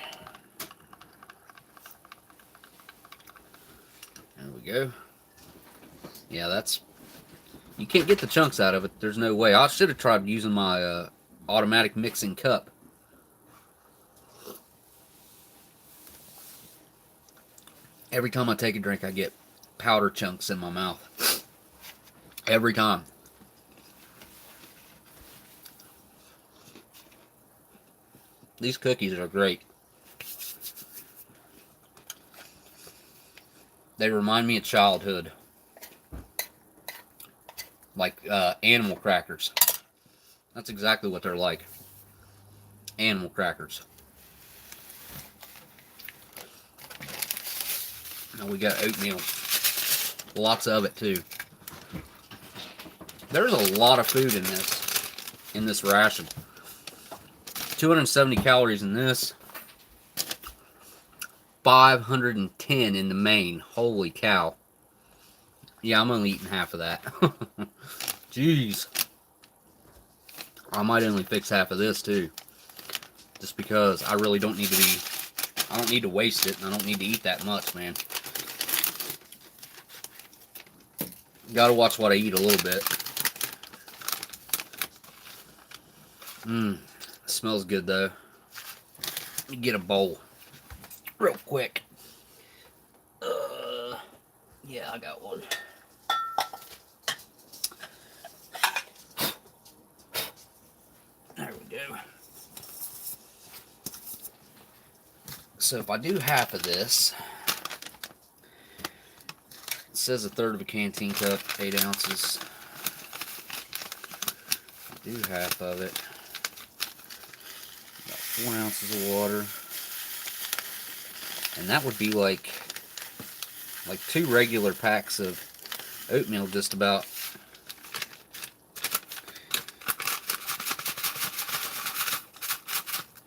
There we go. Yeah, that's... You can't get the chunks out of it. There's no way. I should have tried using my automatic mixing cup. Every time I take a drink, I get powder chunks in my mouth. Every time. These cookies are great. They remind me of childhood. Like animal crackers. That's exactly what they're like. Animal crackers. Now we got oatmeal. Lots of it too. There's a lot of food in this ration. 270 calories in this. 510 in the main. Holy cow. Yeah, I'm only eating half of that. Jeez. I might only fix half of this too. Just because I really don't need to be... I don't need to waste it, and I don't need to eat that much, man. Gotta watch what I eat a little bit. Smells good though. Let me get a bowl real quick. Yeah, I got one. There we go. So if I do half of this, it says 1/3 of a canteen cup, 8 ounces. If I do half of it, about 4 ounces of water. And that would be like 2 regular packs of oatmeal, just about.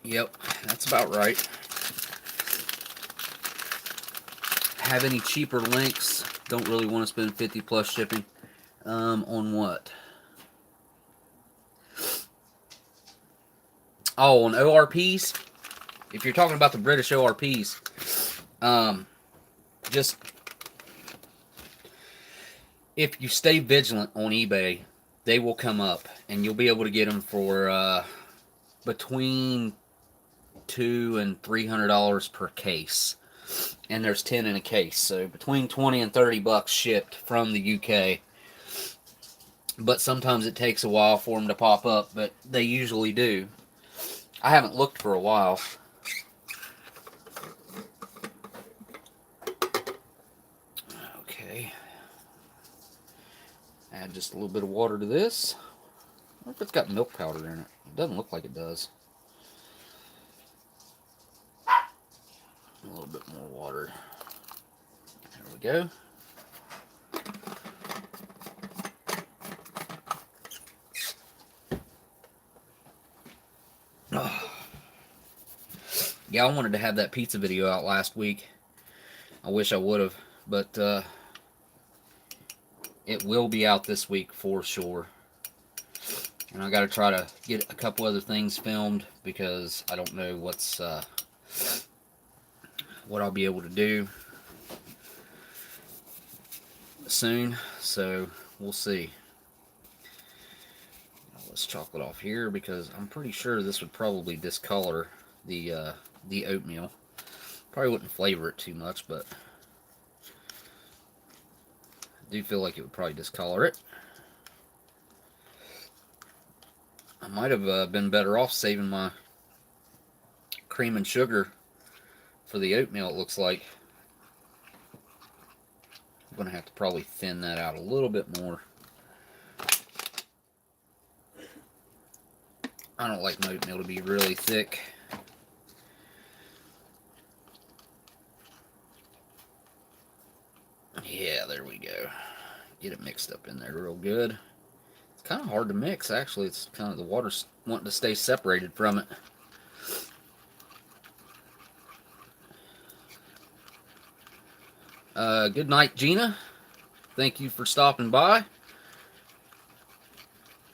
Yep, that's about right. Have any cheaper links? Don't really want to spend 50 plus shipping. On what? Oh, on ORPs? If you're talking about the British ORPs, just if you stay vigilant on eBay, they will come up, and you'll be able to get them for between $200 and $300 per case, and there's 10 in a case, so between 20 and 30 bucks shipped from the UK. But sometimes it takes a while for them to pop up, but they usually do. I haven't looked for a while. Okay. Add just a little bit of water to this. I wonder if it's got milk powder in it. It doesn't look like it does. A little bit more water. There we go. Yeah, I wanted to have that pizza video out last week. I wish I would have, but it will be out this week for sure. And I got to try to get a couple other things filmed because I don't know what I'll be able to do soon. So we'll see. Let's chocolate off here because I'm pretty sure this would probably discolor the oatmeal. Probably wouldn't flavor it too much, but do feel like it would probably discolor it. I might have been better off saving my cream and sugar for the oatmeal, it looks like. I'm going to have to probably thin that out a little bit more. I don't like my oatmeal to be really thick. Yeah, there we go. Get it mixed up in there real good. It's kind of hard to mix, actually. It's kind of the water's wanting to stay separated from it. Good night, Gina. Thank you for stopping by.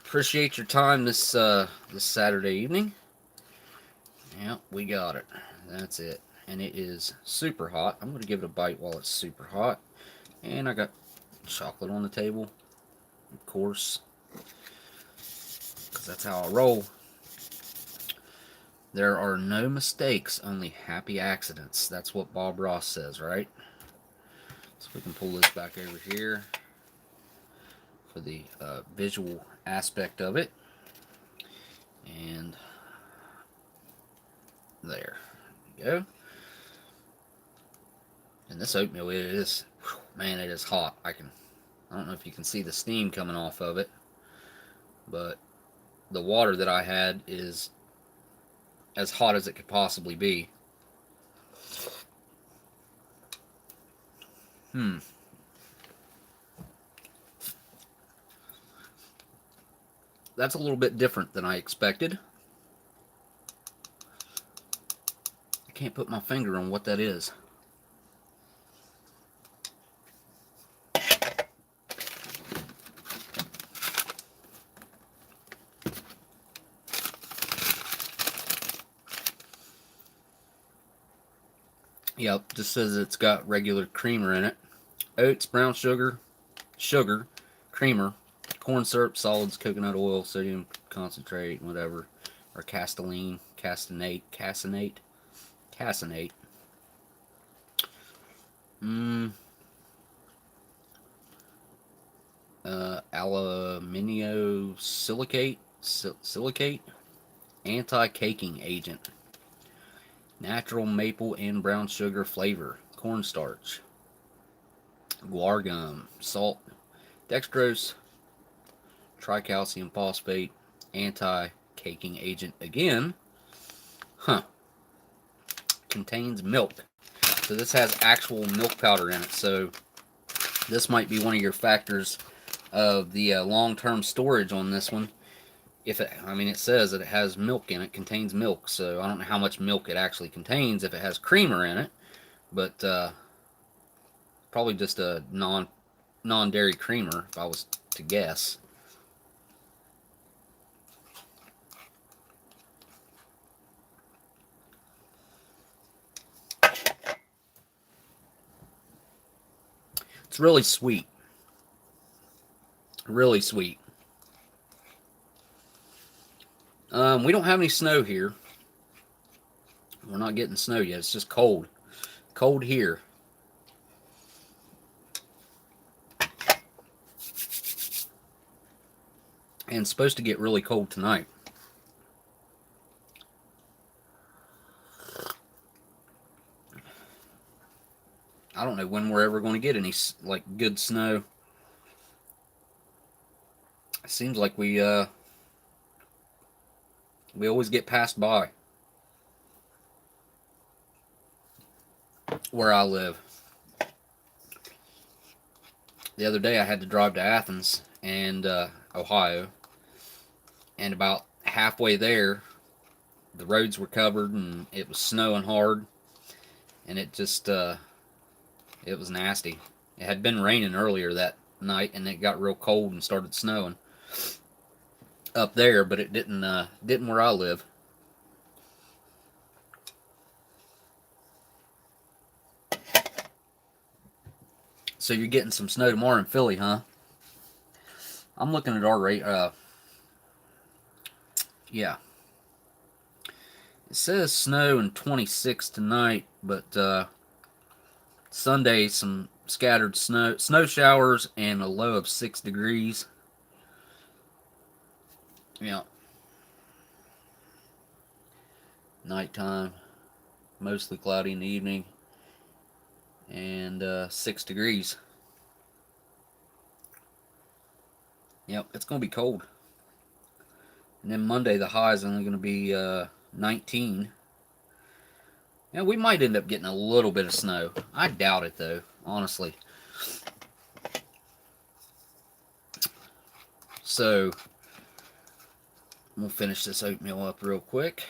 Appreciate your time this Saturday evening. Yeah, we got it. That's it. And it is super hot. I'm going to give it a bite while it's super hot. And I got chocolate on the table, of course, because that's how I roll. There are no mistakes, only happy accidents. That's what Bob Ross says, right? So we can pull this back over here for the visual aspect of it. And there you go. And this oatmeal, it is, man, it is hot. I don't know if you can see the steam coming off of it, but the water that I had is as hot as it could possibly be. That's a little bit different than I expected. I can't put my finger on what that is. Yep, just says it's got regular creamer in it. Oats, brown sugar, creamer, corn syrup, solids, coconut oil, sodium concentrate, whatever, or castinate, silicate, anti-caking agent, natural maple and brown sugar flavor, cornstarch, guar gum, salt, dextrose, tricalcium phosphate, anti-caking agent again. Contains milk. So this has actual milk powder in it. So this might be one of your factors of the long-term storage on this one. If it, I mean, it says that it has milk in it, contains milk. So I don't know how much milk it actually contains if it has creamer in it, but probably just a non-dairy creamer if I was to guess. It's really sweet. Really sweet. We don't have any snow here. We're not getting snow yet. It's just cold. Cold here. And it's supposed to get really cold tonight. I don't know when we're ever going to get any like good snow. It seems like we always get passed by where I live. The other day I had to drive to Athens and Ohio, and about halfway there the roads were covered and it was snowing hard, and it just it was nasty. It had been raining earlier that night and it got real cold and started snowing up there, but it didn't where I live. So you're getting some snow tomorrow in Philly, huh? I'm looking at our rate. Yeah. It says snow and 26 tonight, but Sunday some scattered snow showers, and a low of 6 degrees. Yeah. Nighttime, mostly cloudy in the evening, and 6 degrees. Yep, it's going to be cold. And then Monday, the high is only going to be 19. Yeah, we might end up getting a little bit of snow. I doubt it, though, honestly. So, we'll finish this oatmeal up real quick.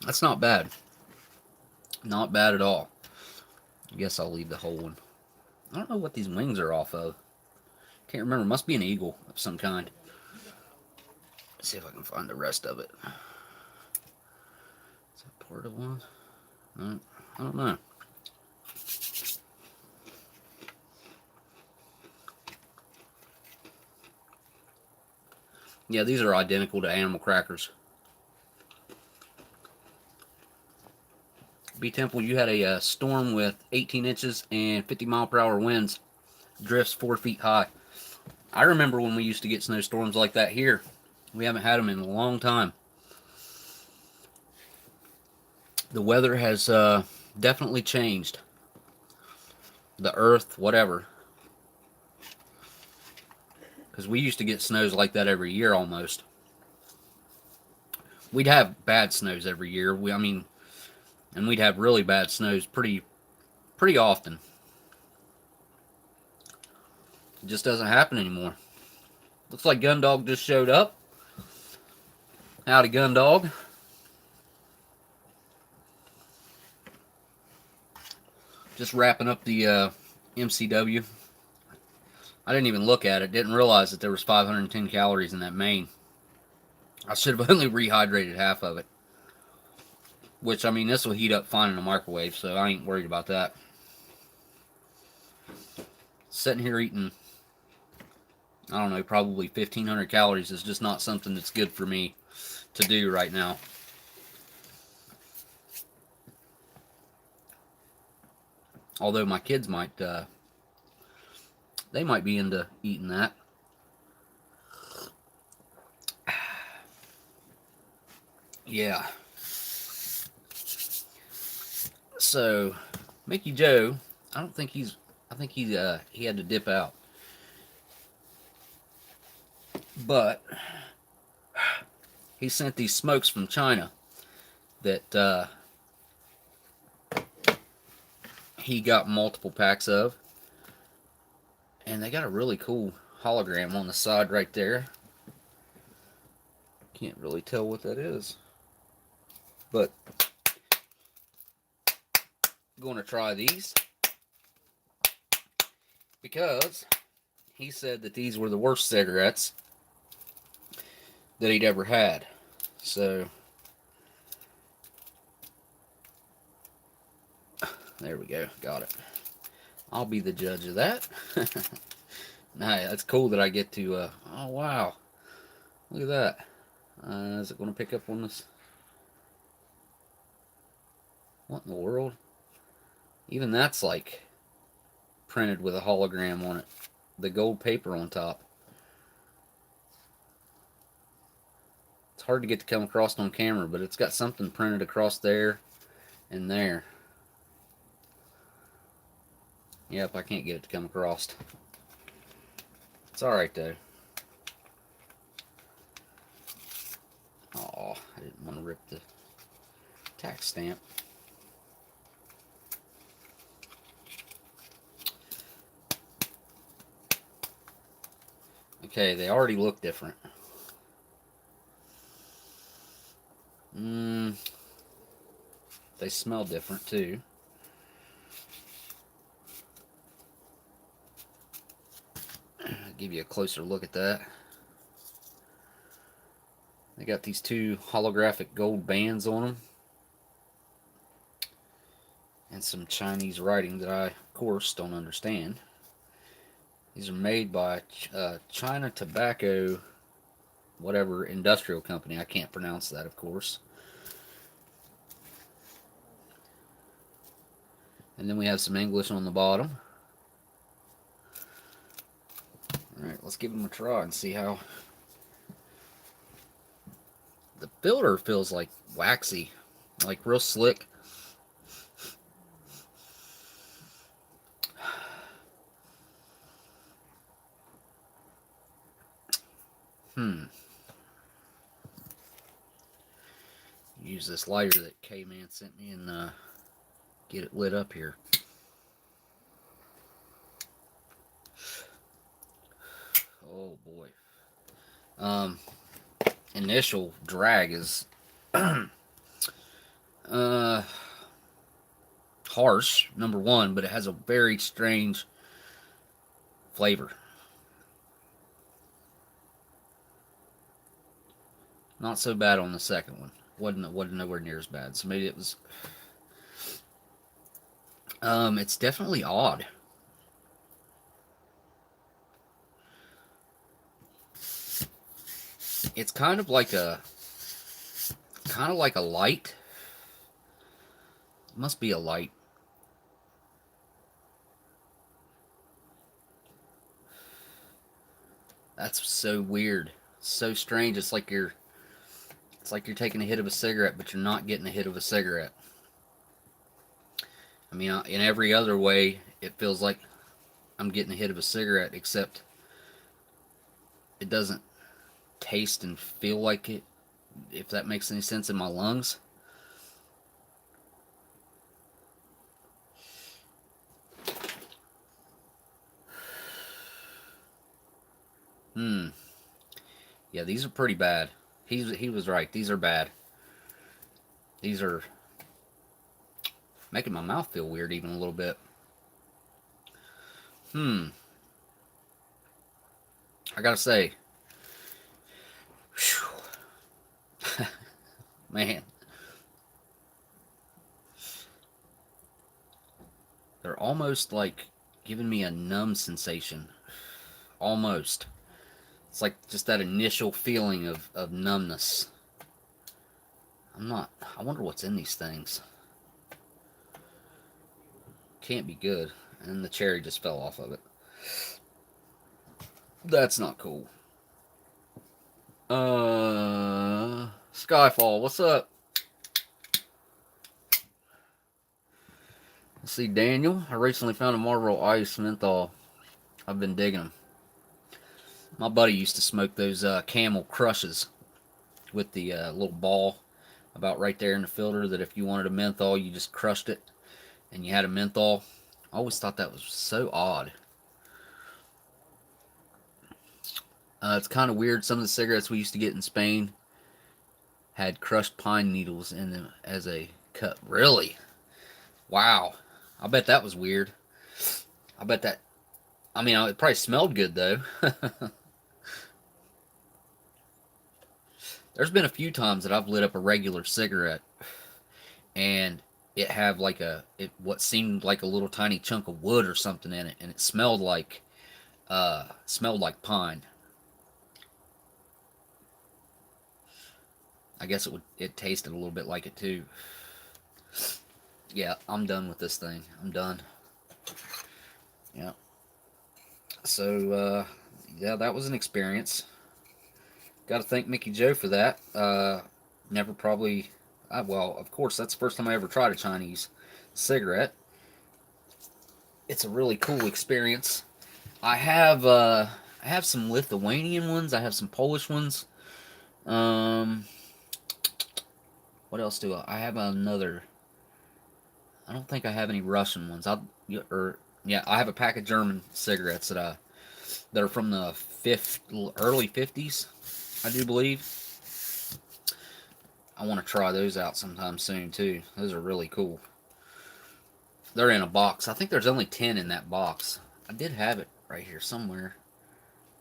That's not bad. Not bad at all. I guess I'll leave the whole one. I don't know what these wings are off of. Can't remember. Must be an eagle of some kind. Let's see if I can find the rest of it. Is that part of one? No, I don't know. Yeah, these are identical to animal crackers. BTemple, you had a storm with 18 inches and 50-mile-per-hour winds. Drifts 4 feet high. I remember when we used to get snowstorms like that here. We haven't had them in a long time. The weather has definitely changed. The earth, whatever. Because we used to get snows like that every year almost. We'd have bad snows every year. And we'd have really bad snows pretty often. It just doesn't happen anymore. Looks like Gundog just showed up. Howdy, Gundog. Just wrapping up the MCW. I didn't even look at it. Didn't realize that there was 510 calories in that main. I should have only rehydrated half of it. Which, I mean, this will heat up fine in the microwave, so I ain't worried about that. Sitting here eating, I don't know, probably 1,500 calories is just not something that's good for me to do right now. Although my kids might, they might be into eating that. Yeah. So, Mickey Joe, I think he had to dip out. But he sent these smokes from China that he got multiple packs of. And they got a really cool hologram on the side right there. Can't really tell what that is. But I'm going to try these. Because he said that these were the worst cigarettes that he'd ever had. So, there we go. Got it. I'll be the judge of that. Nah, that's cool that I get to, oh wow. Look at that. Is it going to pick up on this? What in the world? Even that's like printed with a hologram on it. The gold paper on top. It's hard to get to come across on camera, but it's got something printed across there and there. Yep, I can't get it to come across. It's alright though. Aw, I didn't want to rip the tax stamp. Okay, they already look different. They smell different too. I'll give you a closer look at that. They got these two holographic gold bands on them. and some Chinese writing that I, of course, don't understand. These are made by China Tobacco, whatever industrial company. I can't pronounce that, of course. And then we have some English on the bottom. Alright, let's give them a try and see how. The filter feels like waxy, like real slick. Use this lighter that K-Man sent me and get it lit up here. Oh boy. Initial drag is harsh, number one, but it has a very strange flavor. Not so bad on the second one. Wasn't nowhere near as bad. So maybe it was. It's definitely odd. It's kind of like a light. It must be a light. That's so weird. So strange. It's like you're taking a hit of a cigarette, but you're not getting a hit of a cigarette. I mean, in every other way, it feels like I'm getting a hit of a cigarette, except it doesn't taste and feel like it, if that makes any sense, in my lungs. Yeah, these are pretty bad. He was right. These are bad. These are making my mouth feel weird even a little bit. I gotta say, man, they're almost like giving me a numb sensation. Almost. It's like just that initial feeling of numbness. I wonder what's in these things. Can't be good. And the cherry just fell off of it. That's not cool. Skyfall, what's up? Let's see, Daniel. I recently found a Marlboro Ice menthol. I've been digging them. My buddy used to smoke those Camel Crushes with the little ball about right there in the filter, that if you wanted a menthol, you just crushed it and you had a menthol. I always thought that was so odd. It's kind of weird. Some of the cigarettes we used to get in Spain had crushed pine needles in them as a cut. Really? Wow. I bet that was weird. I bet that... I mean, it probably smelled good, though. There's been a few times that I've lit up a regular cigarette and it had like what seemed like a little tiny chunk of wood or something in it, and it smelled like pine. I guess it tasted a little bit like it too. Yeah, I'm done with this thing. I'm done. Yeah. So yeah, that was an experience. Got to thank Mickey Joe for that. Never probably... well, of course, that's the first time I ever tried a Chinese cigarette. It's a really cool experience. I have some Lithuanian ones. I have some Polish ones. What else do I have? Another... I don't think I have any Russian ones. Yeah, I have a pack of German cigarettes that are from the early 50s, I do believe. I want to try those out sometime soon too. Those are really cool. They're in a box. I think there's only 10 in that box. I did have it right here somewhere.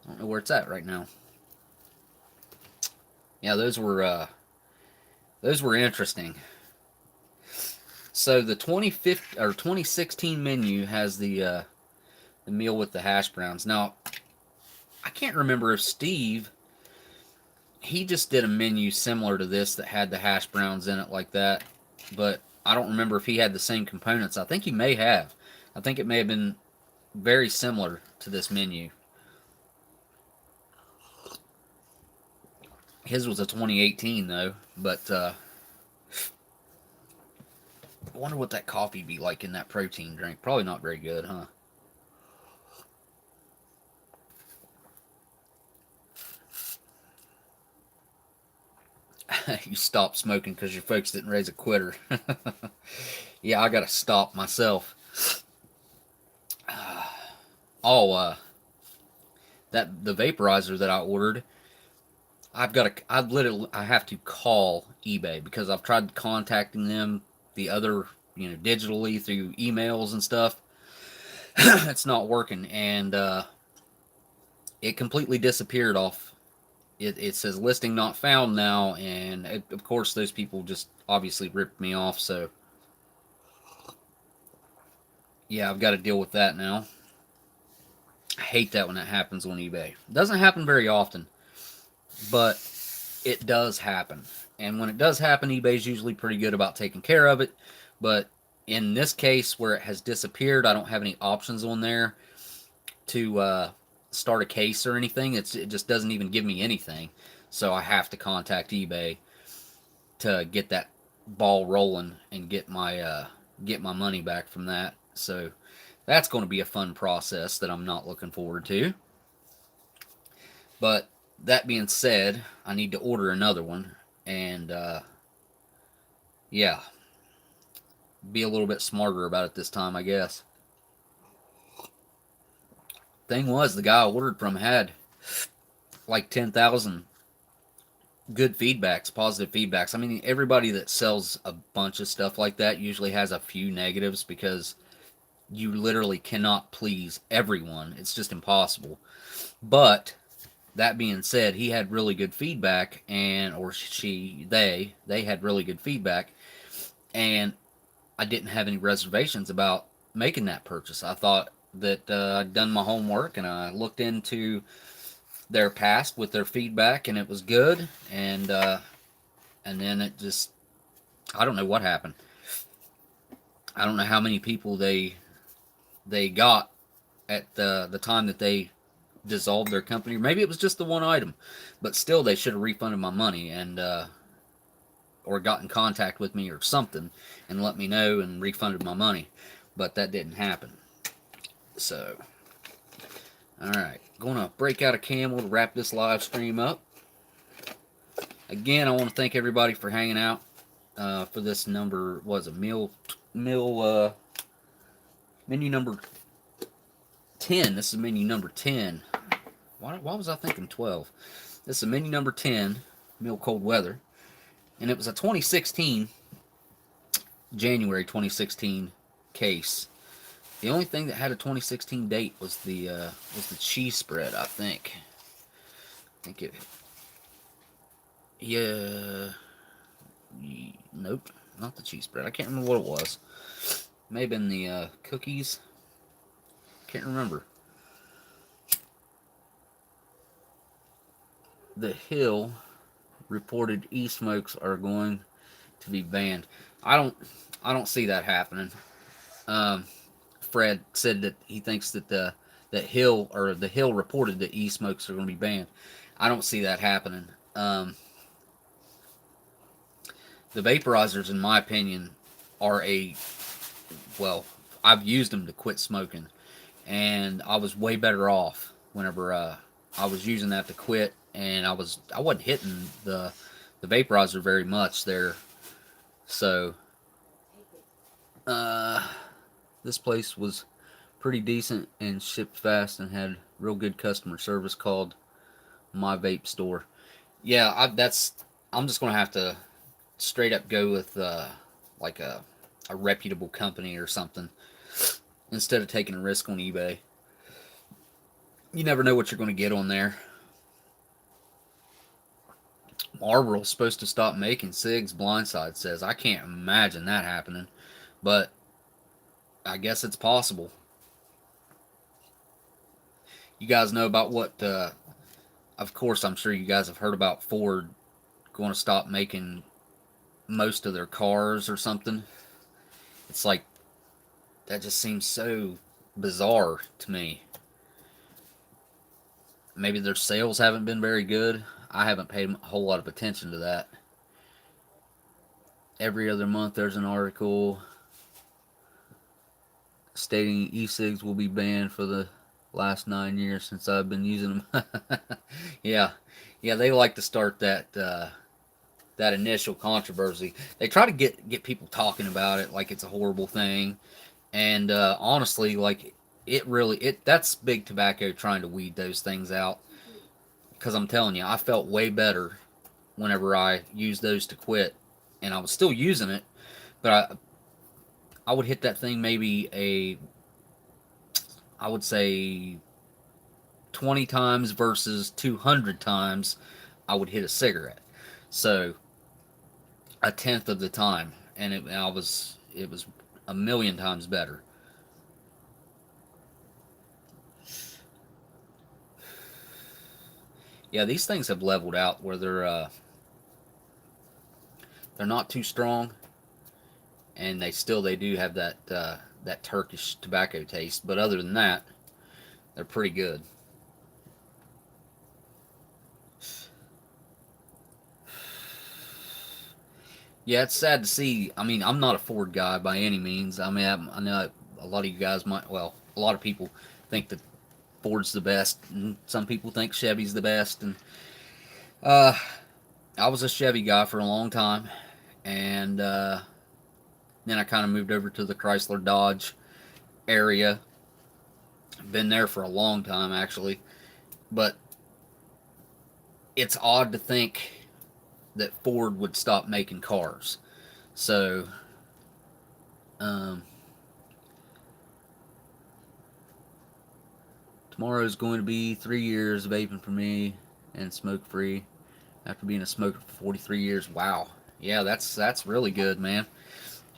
I don't know where it's at right now. Yeah, those were interesting. So the 2016 menu has the meal with the hash browns. Now, I can't remember if Steve, he just did a menu similar to this that had the hash browns in it like that, but I don't remember if he had the same components. I think he may have. I think it may have been very similar to this menu. His was a 2018 though, but I wonder what that coffee be like in that protein drink. Probably not very good, huh? You stopped smoking because your folks didn't raise a quitter. Yeah, I gotta stop myself. Oh, that the vaporizer that I ordered, I have to call eBay because I've tried contacting them the other, digitally through emails and stuff. It's not working, and it completely disappeared off. It says listing not found now, and of course those people just obviously ripped me off. So yeah, I've got to deal with that now. I hate that when that happens on eBay. It doesn't happen very often, but it does happen. And when it does happen, eBay's usually pretty good about taking care of it. But in this case, where it has disappeared, I don't have any options on there to start a case or anything. It just doesn't even give me anything. So I have to contact eBay to get that ball rolling and get my money back from that. So that's going to be a fun process that I'm not looking forward to. But that being said, I need to order another one, and yeah, be a little bit smarter about it this time, I guess. Thing was, the guy I ordered from had like 10,000 good feedbacks, positive feedbacks. I mean, everybody that sells a bunch of stuff like that usually has a few negatives because you literally cannot please everyone. It's just impossible. But that being said, he had really good feedback, they had really good feedback, and I didn't have any reservations about making that purchase. I thought that I'd done my homework, and I looked into their past with their feedback, and it was good, and then it just, I don't know what happened. I don't know how many people they got at the time that they dissolved their company. Maybe it was just the one item, but still they should have refunded my money and or got in contact with me or something and let me know and refunded my money, but that didn't happen. So alright, gonna break out a camel to wrap this live stream up. Again, I want to thank everybody for hanging out for this number, menu number 10. This is menu number 10. Why was I thinking 12? This is menu number 10, meal cold weather. And it was a 2016, January 2016 case. The only thing that had a 2016 date was the cheese spread, I think. Nope, not the cheese spread. I can't remember what it was. May have been the cookies. Can't remember. The Hill reported e-smokes are going to be banned. I don't see that happening. Fred said that he thinks that the Hill reported that e-smokes are going to be banned. I don't see that happening. The vaporizers, in my opinion, are I've used them to quit smoking, and I was way better off whenever I was using that to quit, and I wasn't hitting the vaporizer very much there. So this place was pretty decent and shipped fast and had real good customer service. Called My Vape Store. Yeah, I'm just gonna have to straight up go with like a reputable company or something instead of taking a risk on eBay. You never know what you're going to get on there. Marlboro's supposed to stop making cigs, Blindside says. I can't imagine that happening. but I guess it's possible. You guys know about what? Of course, I'm sure you guys have heard about Ford going to stop making most of their cars or something. It's like that just seems so bizarre to me. Maybe their sales haven't been very good. I haven't paid a whole lot of attention to that. Every other month there's an article stating e-cigs will be banned for the last 9 years since I've been using them. Yeah, yeah, they like to start that initial controversy. They try to get people talking about it like it's a horrible thing, and honestly, like it that's big tobacco trying to weed those things out. Because I'm telling you, I felt way better whenever I used those to quit, and I was still using it, but I would hit that thing maybe I would say 20 times versus 200 times I would hit a cigarette. So a tenth of the time, and it was a million times better. Yeah, these things have leveled out where they're not too strong, and they do have that Turkish tobacco taste. But other than that, they're pretty good. Yeah, it's sad to see. I mean, I'm not a Ford guy by any means. I mean, I know a lot of you guys might. Well, a lot of people think that Ford's the best, and some people think Chevy's the best. And uh, I was a Chevy guy for a long time, and then I kind of moved over to the Chrysler Dodge area. Been there for a long time, actually, but it's odd to think that Ford would stop making cars. So, um, tomorrow is going to be 3 years of vaping for me and smoke free after being a smoker for 43 years. Wow. Yeah, that's really good, man.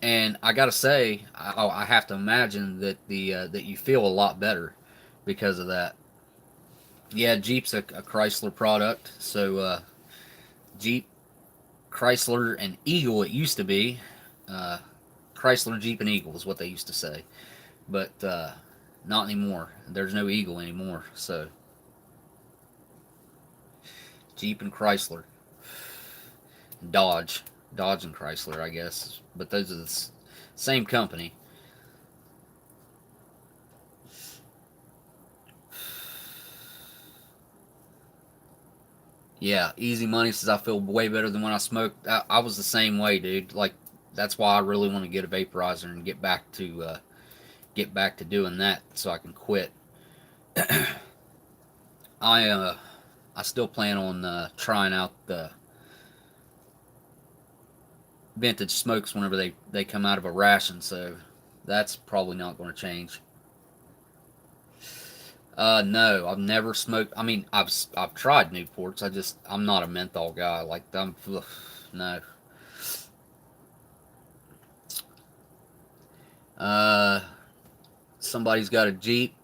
And I gotta say, I have to imagine that that you feel a lot better because of that. Yeah, Jeep's a Chrysler product, so Jeep, Chrysler, and Eagle. It used to be uh, Chrysler, Jeep, and Eagle is what they used to say, but not anymore. There's no Eagle anymore. So Jeep and Chrysler, Dodge, Dodge and Chrysler, I guess, but those are the same company. Yeah, easy money says I feel way better than when I smoked. I was the same way, dude. Like that's why I really want to get a vaporizer and get back to doing that so I can quit. I I still plan on trying out the vintage smokes whenever they come out of a ration. So that's probably not going to change. No, I've never smoked. I mean, I've tried Newports. I'm not a menthol guy. Like ugh, no. Uh, Somebody's got a Jeep,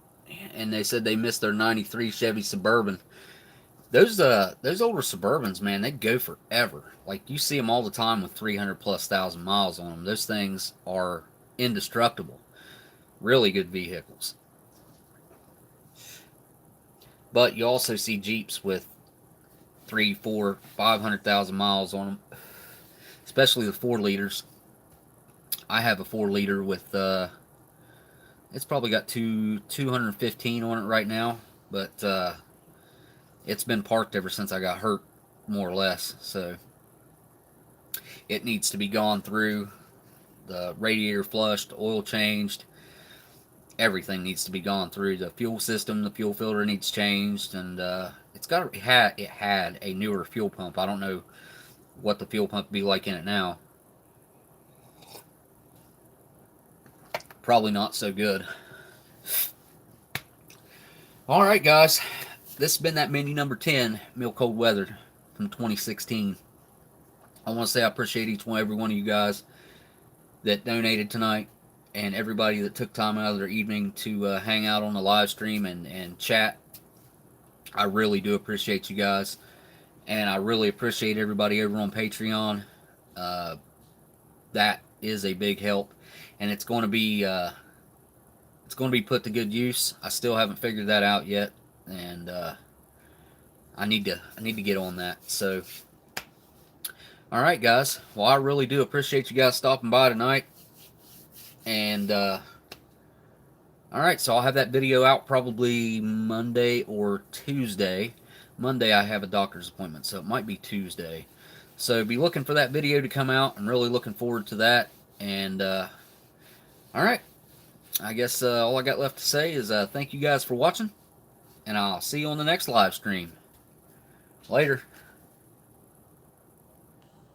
and they said they missed their '93 Chevy Suburban. Those older Suburbans, man, they go forever. Like you see them all the time with 300 plus thousand miles on them. Those things are indestructible. Really good vehicles. But you also see Jeeps with three, four, 500,000 miles on them, especially the 4 liters. I have a 4 liter with it's probably got 215 on it right now, but it's been parked ever since I got hurt, more or less. So it needs to be gone through, the radiator flushed, oil changed, everything needs to be gone through. The fuel system, the fuel filter needs changed, and it had a newer fuel pump. I don't know what the fuel pump would be like in it now. Probably not so good. All right, guys, this has been that mini number 10, Milk Cold Weathered from 2016. I want to say I appreciate each one, every one of you guys that donated tonight, and everybody that took time out of their evening to hang out on the live stream and chat. I really do appreciate you guys, and I really appreciate everybody over on Patreon. That is a big help, and it's going to be put to good use. I still haven't figured that out yet, and I need to get on that. So, all right, guys. Well, I really do appreciate you guys stopping by tonight, and all right. So I'll have that video out probably Monday or Tuesday. Monday I have a doctor's appointment, so it might be Tuesday. So be looking for that video to come out. I'm really looking forward to that. And all right. I guess all I got left to say is thank you guys for watching, and I'll see you on the next live stream. Later.